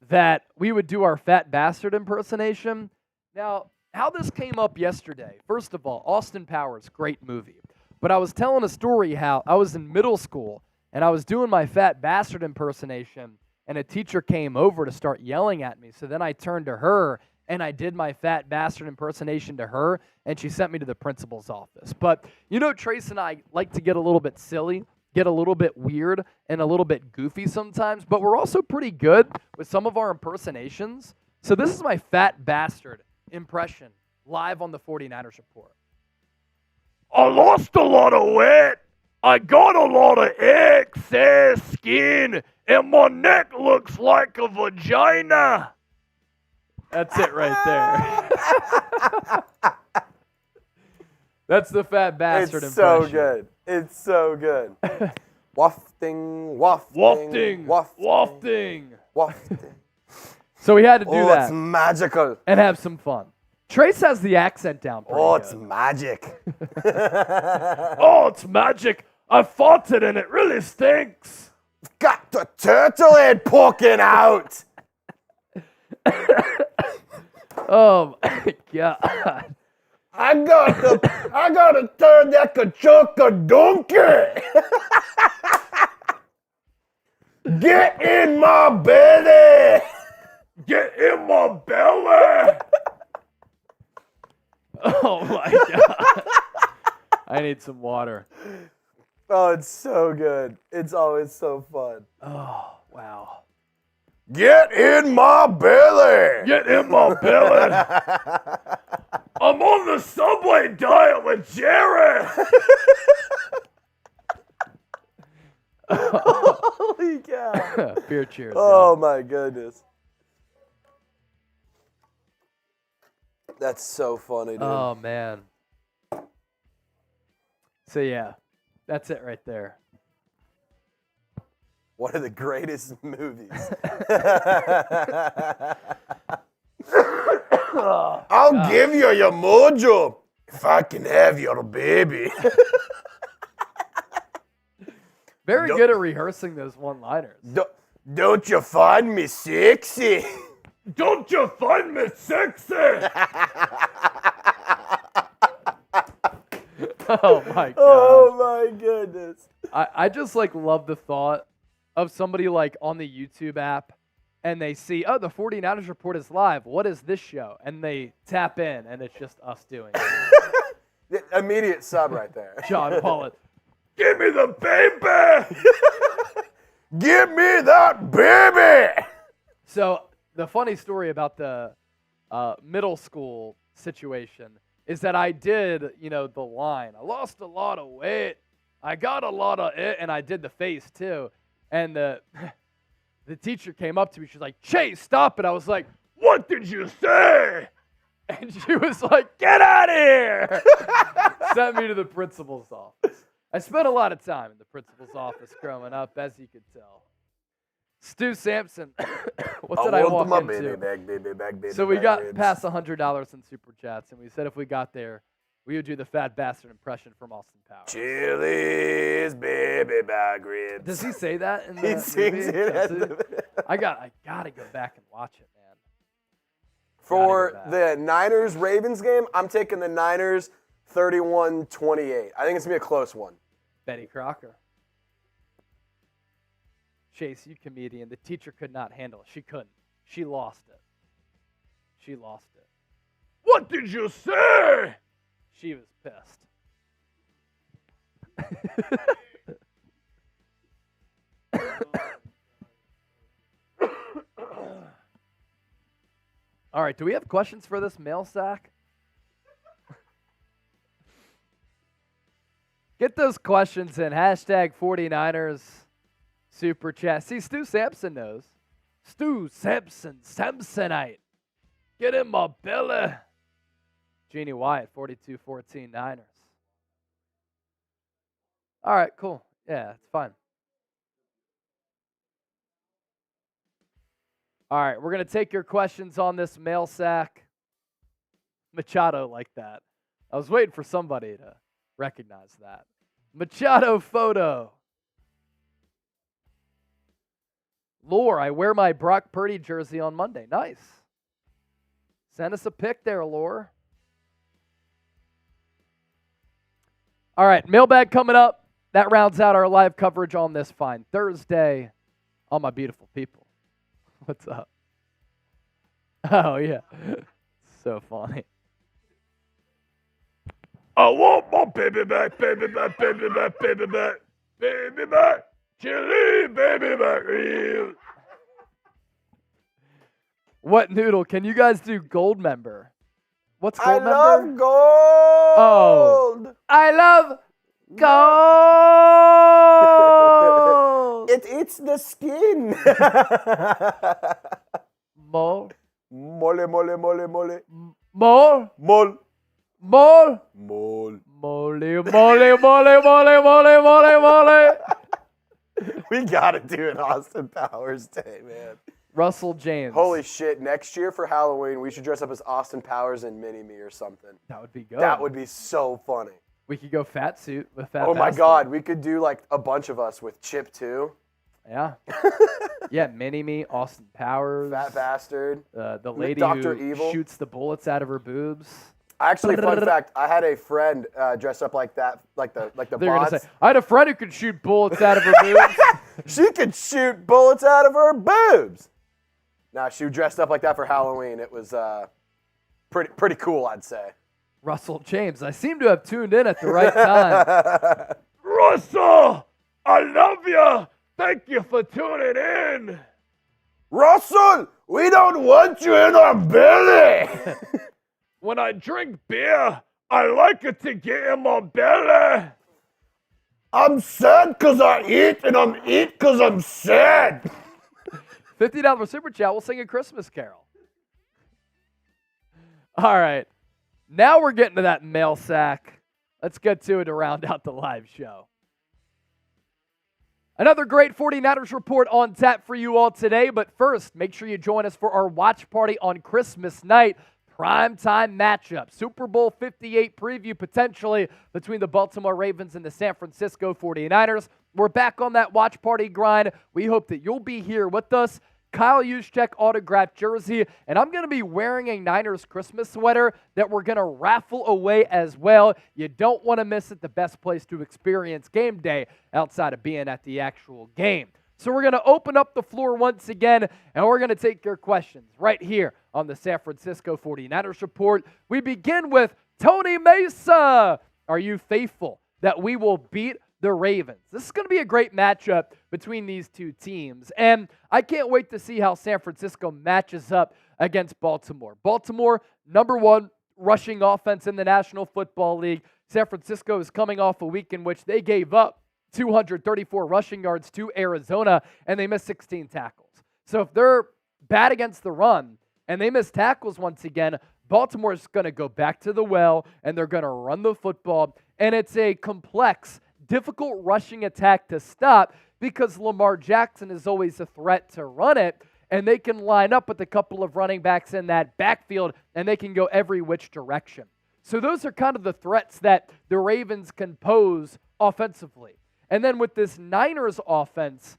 that we would do our Fat Bastard impersonation. Now, how this came up yesterday, first of all, Austin Powers, great movie. But I was telling a story how I was in middle school and I was doing my Fat Bastard impersonation and a teacher came over to start yelling at me. So then I turned to her and I did my Fat Bastard impersonation to her and she sent me to the principal's office. But you know, Trace and I like to get a little bit silly, get a little bit weird and a little bit goofy sometimes, but we're also pretty good with some of our impersonations. So this is my Fat Bastard impression live on the 49ers Report. I lost a lot of weight. I got a lot of excess skin, and my neck looks like a vagina. That's it right there. That's the Fat Bastard It's impression. so good. It's so good. Wafting, wafting, Wafting, wafting, wafting. wafting. So we had to do Oh, that it's magical. and have some fun. Trace has the accent down pretty Oh, it's good. magic. Oh, it's magic. I fought it and it really stinks. Got the turtle head poking out. Oh my God. I gotta turn that kachoka donkey. Get in my belly. Get in my belly. Oh my God. I need some water. Oh, it's so good. It's always so fun. Oh, wow. Get in my belly. Get in my belly. I'm on the Subway diet with Jerry. Holy cow. Beer cheers. Oh my goodness. That's so funny, dude. Oh, man. So, yeah, that's it right there. One of the greatest movies. I'll give you your mojo if I can have your baby. Very good at rehearsing those one-liners. Don't you find me sexy? Don't you find me sexy? Oh my god. Oh my goodness. I just like love the thought of somebody like on the YouTube app and they see, oh, the 49ers report is live. What is this show? And they tap in and it's just us doing it. Immediate sub right there. John Pollitt. Give me the baby! Give me that baby! So the funny story about the middle school situation is that I did, the line. I lost a lot of weight. I got a lot of it, and I did the face too. And the teacher came up to me. She's like, Chase, stop it. I was like, What did you say? and she was like, get out of here. Sent me to the principal's office. I spent a lot of time in the principal's office growing up, as you could tell. Stu Sampson, what did I walk into? So we got past $100 in Super Chats, and we said if we got there, we would do the fat bastard impression from Austin Powers. Chili's baby back ribs. Does he say that in the He sings movie? it. I gotta go back and watch it, man. For the Niners-Ravens game, I'm taking the Niners 31-28. I think it's going to be a close one. Betty Crocker. Chase, you comedian. The teacher could not handle it. She couldn't. She lost it. She lost it. What did you say? She was pissed. All right, do we have questions for this mail sack? Get those questions in. Hashtag 49ers Super Chat. See, Stu Sampson knows. Stu Sampson, Samsonite. Get in my belly. Jeannie Wyatt, 42-14 Niners. All right, cool. Yeah, it's fine. All right, we're going to take your questions on this mail sack. Machado like that. I was waiting for somebody to recognize that. Machado photo. Lore, I wear my Brock Purdy jersey on Monday. Nice. Send us a pic there, Lore. All right, mailbag coming up. That rounds out our live coverage on this fine Thursday. All my beautiful people. What's up? Oh, yeah. So funny. I want my baby back, baby back, baby back, baby back, baby back. Chili, baby back ribs. What noodle? Can you guys do gold member? What's gold member? I love gold. Oh. I love gold. It eats the skin. Mole. Mole, mole, mole, mole. Mole. Mole. Mole. Mole. Mole, mole, mole, mole, mole, mole, mole. We gotta do an Austin Powers Day, man. Russell James. Holy shit, next year for Halloween, we should dress up as Austin Powers and Mini-Me or something. That would be good. That would be so funny. We could go fat suit with fat Oh my bastard. God, we could do like a bunch of us with Chip too. Yeah. Yeah, Mini-Me, Austin Powers. Fat bastard. The lady Dr. who Evil. shoots the bullets out of her boobs. Actually, fun fact, I had a friend dressed up like that, like the They're bots. gonna say, I had a friend who could shoot bullets out of her boobs. She could shoot bullets out of her boobs. Nah, she dressed up like that for Halloween. It was pretty cool, I'd say. Russell James, I seem to have tuned in at the right time. Russell, I love you. Thank you for tuning in. Russell, we don't want you in our belly. When I drink beer, I like it to get in my belly. I'm sad because I eat, and I'm eat because I'm sad. $50 super chat, we'll sing a Christmas carol. All right. Now we're getting to that mail sack. Let's get to it to round out the live show. Another great 49ers report on tap for you all today, but first, make sure you join us for our watch party on Christmas night. Primetime matchup, Super Bowl 58 preview potentially between the Baltimore Ravens and the San Francisco 49ers. We're back on that watch party grind. We hope that you'll be here with us. Kyle Juszczyk autographed jersey, and I'm going to be wearing a Niners Christmas sweater that we're going to raffle away as well. You don't want to miss it. The best place to experience game day outside of being at the actual game. So we're going to open up the floor once again, and we're going to take your questions right here on the San Francisco 49ers Report. We begin with Tony Mesa. Are you faithful that we will beat the Ravens? This is going to be a great matchup between these two teams, and I can't wait to see how San Francisco matches up against Baltimore. Baltimore, number one rushing offense in the National Football League. San Francisco is coming off a week in which they gave up 234 rushing yards to Arizona, and they missed 16 tackles. So if they're bad against the run and they miss tackles once again, Baltimore is going to go back to the well, and they're going to run the football, and it's a complex, difficult rushing attack to stop because Lamar Jackson is always a threat to run it, and they can line up with a couple of running backs in that backfield, and they can go every which direction. So those are kind of the threats that the Ravens can pose offensively. And then with this Niners offense,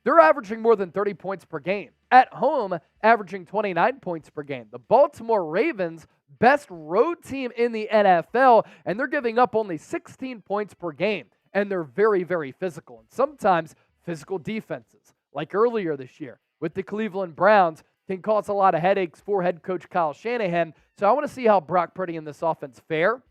they're averaging more than 30 points per game. At home, averaging 29 points per game. The Baltimore Ravens, best road team in the NFL, and they're giving up only 16 points per game. And they're very, very physical. And sometimes physical defenses, like earlier this year with the Cleveland Browns, can cause a lot of headaches for head coach Kyle Shanahan. So I want to see how Brock Purdy and this offense fare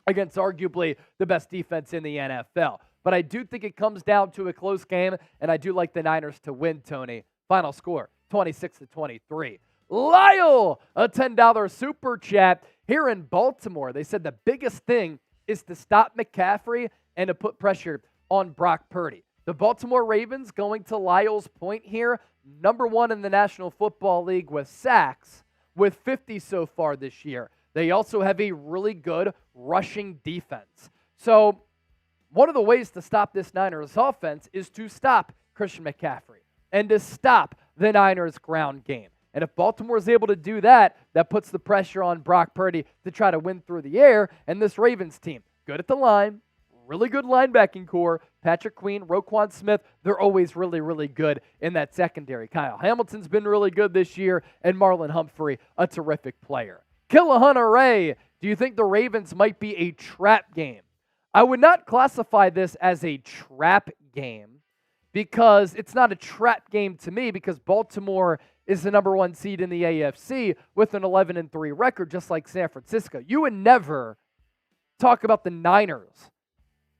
against arguably the best defense in the NFL. But I do think it comes down to a close game, and I do like the Niners to win, Tony. Final score, 26-23. Lyle, a $10 super chat here in Baltimore. They said the biggest thing is to stop McCaffrey and to put pressure on Brock Purdy. The Baltimore Ravens, going to Lyle's point here, number one in the National Football League with sacks, with 50 so far this year. They also have a really good rushing defense. So one of the ways to stop this Niners offense is to stop Christian McCaffrey and to stop the Niners ground game. And if Baltimore is able to do that, that puts the pressure on Brock Purdy to try to win through the air. And this Ravens team, good at the line, really good linebacking core. Patrick Queen, Roquan Smith, they're always really, really good in that secondary. Kyle Hamilton's been really good this year, and Marlon Humphrey, a terrific player. Killahunter Ray, do you think the Ravens might be a trap game? I would not classify this as a trap game because it's not a trap game to me because Baltimore is the number one seed in the AFC with an 11-3 record, just like San Francisco. You would never talk about the Niners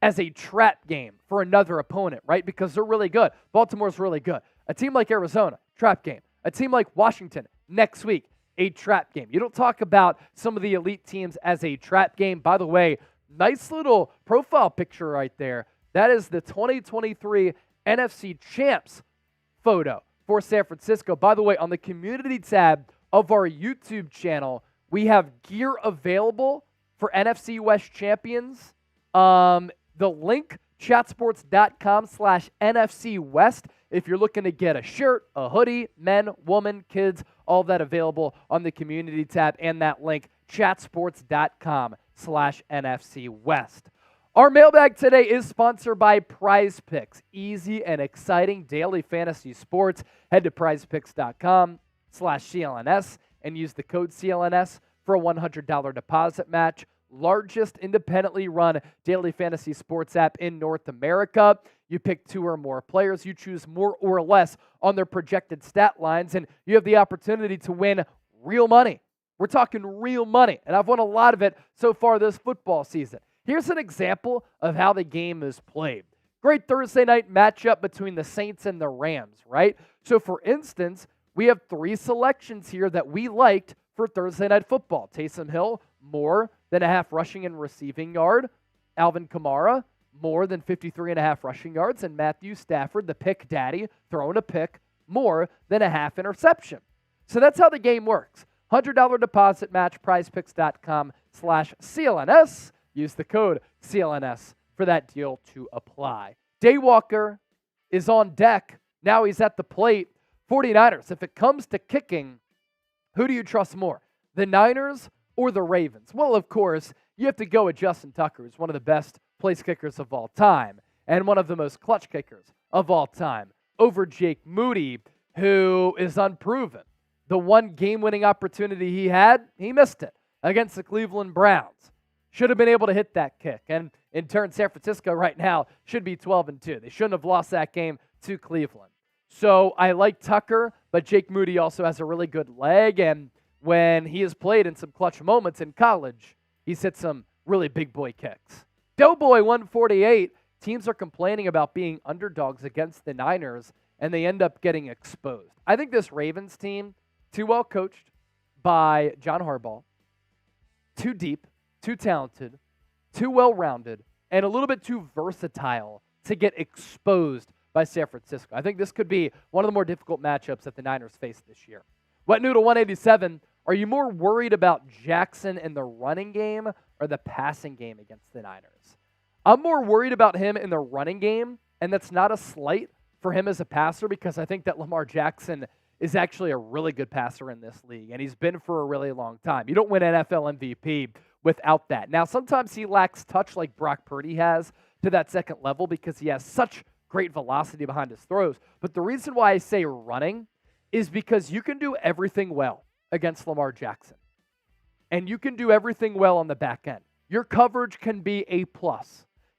as a trap game for another opponent, right? Because they're really good. Baltimore's really good. A team like Arizona, trap game. A team like Washington, next week, a trap game. You don't talk about some of the elite teams as a trap game. By the way, nice little profile picture right there. That is the 2023 NFC Champs photo for San Francisco. By the way, on the community tab of our YouTube channel, we have gear available for NFC West champions. The link, chatsports.com/NFC West. If you're looking to get a shirt, a hoodie, men, woman, kids, all that available on the community tab, and that link, chatsports.com/NFC West. Our mailbag today is sponsored by Prize Picks. Easy and exciting daily fantasy sports. Head to prizepicks.com/CLNS and use the code CLNS for a $100 deposit match. Largest independently run daily fantasy sports app in North America. You pick two or more players. You choose more or less on their projected stat lines, and you have the opportunity to win real money. We're talking real money, and I've won a lot of it so far this football season. Here's an example of how the game is played. Great Thursday night matchup between the Saints and the Rams, right? So, for instance, we have three selections here that we liked for Thursday night football. Taysom Hill, more than a half rushing and receiving yard. Alvin Kamara, more than 53.5 rushing yards. And Matthew Stafford, the pick daddy, throwing a pick, more than a half interception. So that's how the game works. $100 deposit match, prizepicks.com/CLNS. Use the code CLNS for that deal to apply. Daywalker, is on deck. Now he's at the plate. 49ers, if it comes to kicking, who do you trust more, the Niners or the Ravens? Well, of course, you have to go with Justin Tucker, who's one of the best place kickers of all time and one of the most clutch kickers of all time, over Jake Moody, who is unproven. The one game-winning opportunity he had, he missed it against the Cleveland Browns. Should have been able to hit that kick. And in turn, San Francisco right now should be 12-2. They shouldn't have lost that game to Cleveland. So I like Tucker, but Jake Moody also has a really good leg. And when he has played in some clutch moments in college, he's hit some really big boy kicks. Doughboy 148. Teams are complaining about being underdogs against the Niners, and they end up getting exposed. I think this Ravens team, too well coached by John Harbaugh, too deep, too talented, too well-rounded, and a little bit too versatile to get exposed by San Francisco. I think this could be one of the more difficult matchups that the Niners face this year. Wet Noodle 187, are you more worried about Jackson in the running game or the passing game against the Niners? I'm more worried about him in the running game, and that's not a slight for him as a passer because I think that Lamar Jackson is actually a really good passer in this league, and he's been for a really long time. You don't win NFL MVP without that. Now, sometimes he lacks touch like Brock Purdy has to that second level because he has such great velocity behind his throws. But the reason why I say running is because you can do everything well against Lamar Jackson, and you can do everything well on the back end. Your coverage can be A+.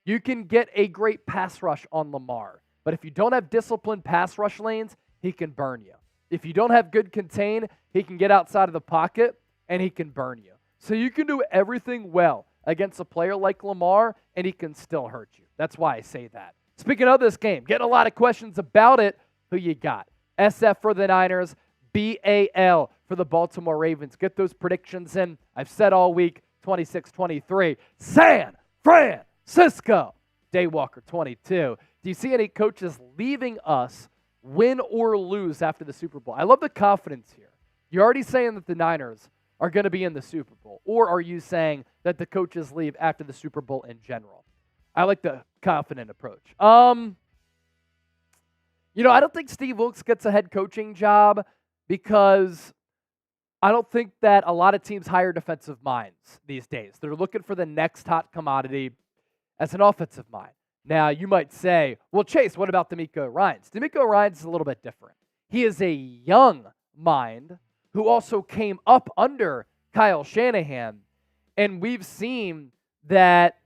You can get a great pass rush on Lamar. But if you don't have disciplined pass rush lanes, he can burn you. If you don't have good contain, he can get outside of the pocket, and he can burn you. So you can do everything well against a player like Lamar, and he can still hurt you. That's why I say that. Speaking of this game, getting a lot of questions about it. Who you got? SF for the Niners, BAL for the Baltimore Ravens. Get those predictions in. I've said all week, 26-23. San Francisco. Daywalker 22. Do you see any coaches leaving us, win or lose, after the Super Bowl? I love the confidence here. You're already saying that the Niners are going to be in the Super Bowl, or are you saying that the coaches leave after the Super Bowl in general? I like the confident approach. I don't think Steve Wilkes gets a head coaching job because I don't think that a lot of teams hire defensive minds these days. They're looking for the next hot commodity as an offensive mind. Now, you might say, well, Chase, what about Ndamukong Ryans? Ndamukong Ryans is a little bit different. He is a young mind who also came up under Kyle Shanahan, and we've seen that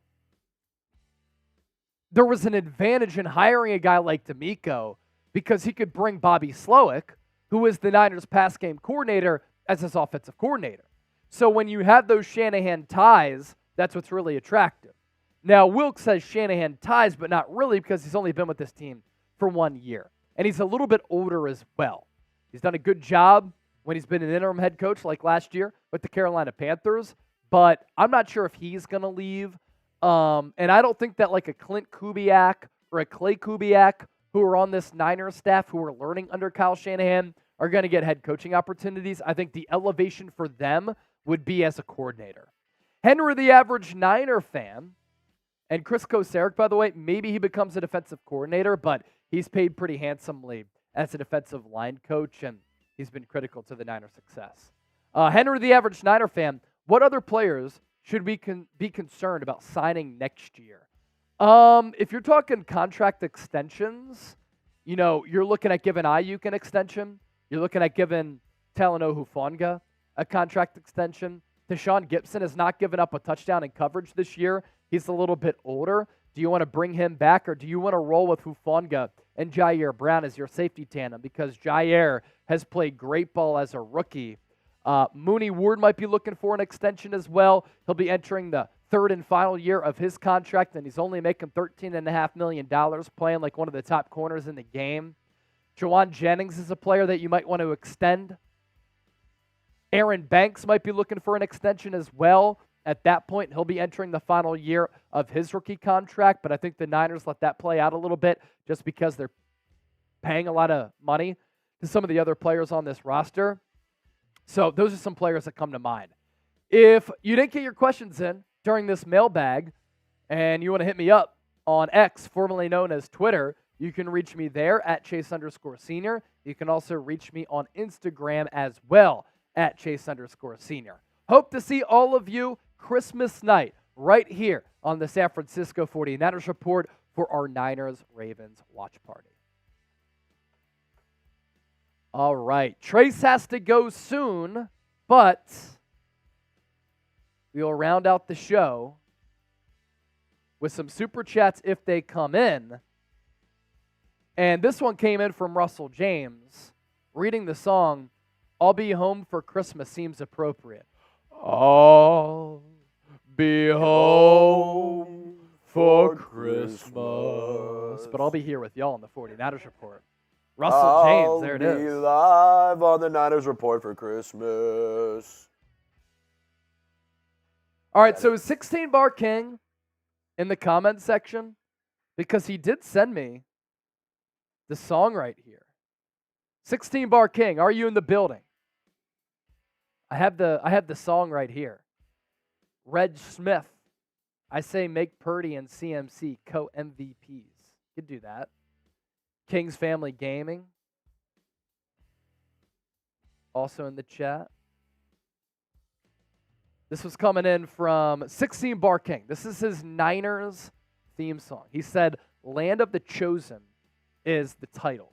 there was an advantage in hiring a guy like Ndamukong because he could bring Bobby Slowick, who is the Niners pass game coordinator, as his offensive coordinator. So when you have those Shanahan ties, that's what's really attractive. Now, Wilkes has Shanahan ties, but not really because he's only been with this team for 1 year. And he's a little bit older as well. He's done a good job when he's been an interim head coach like last year with the Carolina Panthers, but I'm not sure if he's going to leave. And I don't think that like a Clint Kubiak or a Clay Kubiak, who are on this Niners staff, who are learning under Kyle Shanahan, are going to get head coaching opportunities. I think the elevation for them would be as a coordinator. Henry, the average Niner fan, and Chris Kosaric, by the way, maybe he becomes a defensive coordinator, but he's paid pretty handsomely as a defensive line coach, and he's been critical to the Niners' success. Henry, the average Niner fan, what other players should we be concerned about signing next year? If you're talking contract extensions, you're looking at giving Ayuk an extension. You're looking at giving Talanoa Hufanga a contract extension. Deshaun Gibson has not given up a touchdown in coverage this year. He's a little bit older. Do you want to bring him back, or do you want to roll with Hufanga and Jair Brown as your safety tandem? Because Jair has played great ball as a rookie. Mooney Ward might be looking for an extension as well. He'll be entering the third and final year of his contract, and he's only making $13.5 million, playing like one of the top corners in the game. Jawan Jennings is a player that you might want to extend. Aaron Banks might be looking for an extension as well. At that point, he'll be entering the final year of his rookie contract, but I think the Niners let that play out a little bit just because they're paying a lot of money to some of the other players on this roster. So those are some players that come to mind. If you didn't get your questions in during this mailbag and you want to hit me up on X, formerly known as Twitter, You can reach me there at Chase_Senior. You can also reach me on Instagram as well at Chase_Senior. Hope to see all of you Christmas night right here on the San Francisco 49ers Report for our Niners-Ravens watch party. All right, Trace has to go soon, but we'll round out the show with some super chats if they come in. And this one came in from Russell James. Reading the song, I'll Be Home for Christmas seems appropriate. I'll be home for Christmas. But I'll be here with y'all on the 49ers Report. Russell James, there it is. I'll be live on the Niners Report for Christmas. All right, so 16 Bar King in the comment section, because he did send me the song right here. 16 Bar King, are you in the building? I have the song right here. Reg Smith, I say make Purdy and CMC co-MVPs. Could do that. King's Family Gaming, also in the chat. This was coming in from 16 Bar King. This is his Niners theme song. He said, Land of the Chosen is the title.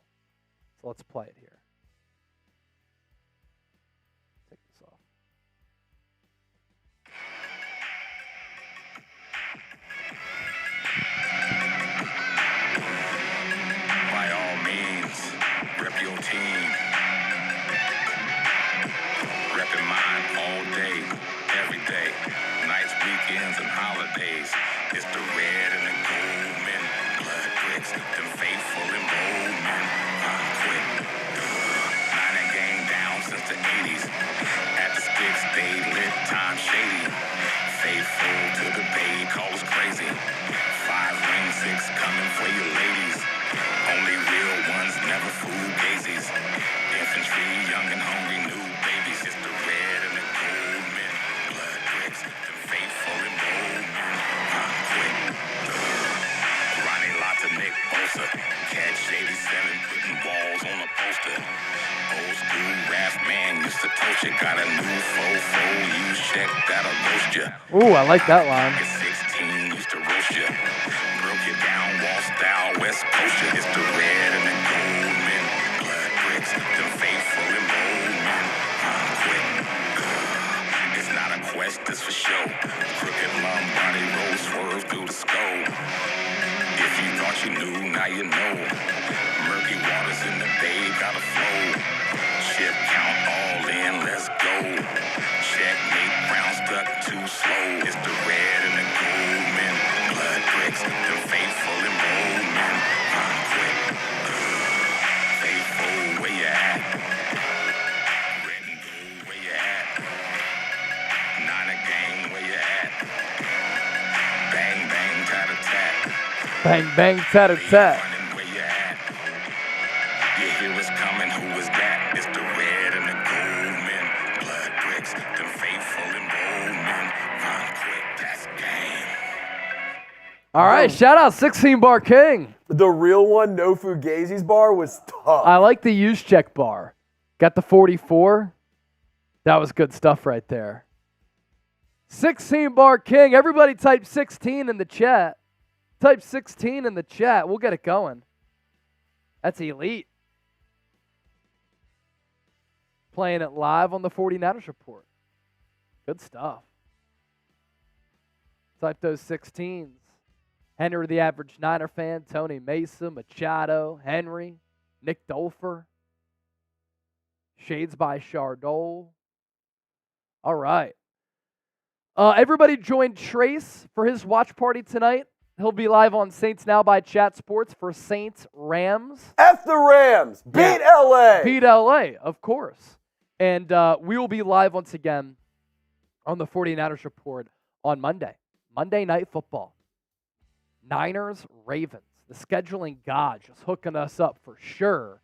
So let's play it here. Take this off. By all means, rep your team. Repping mine all day, every day. Nights, weekends, and holidays. It's the red and the gold men. Blood bricks, them faithful and bold men. Run quick. Niner gang down since the 80s. At the sticks, they lit, time shady. Faithful to the bay, call us crazy. 5 ring 6 coming for you ladies. Only real ones, never fool gazies. Infantry, young and hungry, new babies. It's the red and the gold men. Blood bricks, them faithful and bold men. Run quick. Ronnie Lotta, Nick Bosa. Catch 87, putting walls on a poster. Old school rap man used to toast you. Got a new fofo, use check, that'll roast you. Ooh, I like that line. 16 used to roast you. Broke you down, wall style, West Coast you. It's the red and the gold men. Blood bricks, them faithful and bold men. Run quick. It's not a quest, it's for show. Crooked Lombardi roll swerve through the skull. If you thought you knew, now you know. Murky waters in the bay, gotta flow. Ship count all in, let's go. Checkmate, round stuck too slow. It's the red and the gold men. Blood bricks, them faithful and bold men. Run quick. Faithful, where you at? Red and gold, where you at? Niner gang, where you at? Bang, bang, tat-a-tat. Bang, bang, tat-a-tat. Running, where you at? You hear what's coming, who is that? It's the red and the gold men. Blood bricks, them faithful and bold men. Run quick, that's game. All right, shout out 16 Bar King. The real one, No Fugazi's bar, was tough. I like the use check bar. Got the 44. That was good stuff right there. 16 Bar King. Everybody type 16 in the chat. Type 16 in the chat. We'll get it going. That's elite. Playing it live on the 49ers Report. Good stuff. Type those 16s. Henry, the average Niner fan. Tony Mesa, Machado, Henry, Nick Dolfer. Shades by Chardol. All right. Everybody join Trace for his watch party tonight. He'll be live on Saints Now by Chat Sports for Saints Rams. F the Rams. Beat LA. Beat LA, of course. And we will be live once again on the 49ers Report on Monday. Monday Night Football. Niners, Ravens. The scheduling god just hooking us up for sure.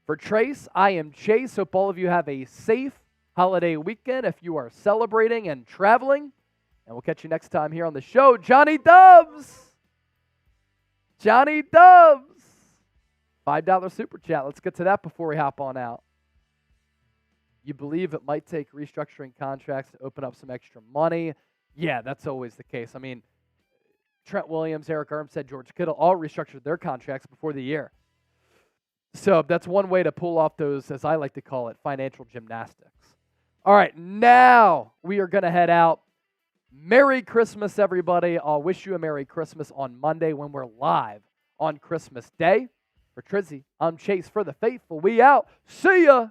For Trace, I am Chase. Hope all of you have a safe holiday weekend if you are celebrating and traveling. And we'll catch you next time here on the show. Johnny Dubs! Johnny Dubs! $5 super chat. Let's get to that before we hop on out. You believe it might take restructuring contracts to open up some extra money? Yeah, that's always the case. I mean, Trent Williams, Eric Armstead, George Kittle all restructured their contracts before the year. So that's one way to pull off those, as I like to call it, financial gymnastics. All right, now we are going to head out. Merry Christmas, everybody. I'll wish you a Merry Christmas on Monday when we're live on Christmas Day. For Trizzy, I'm Chase. For the faithful, we out. See ya.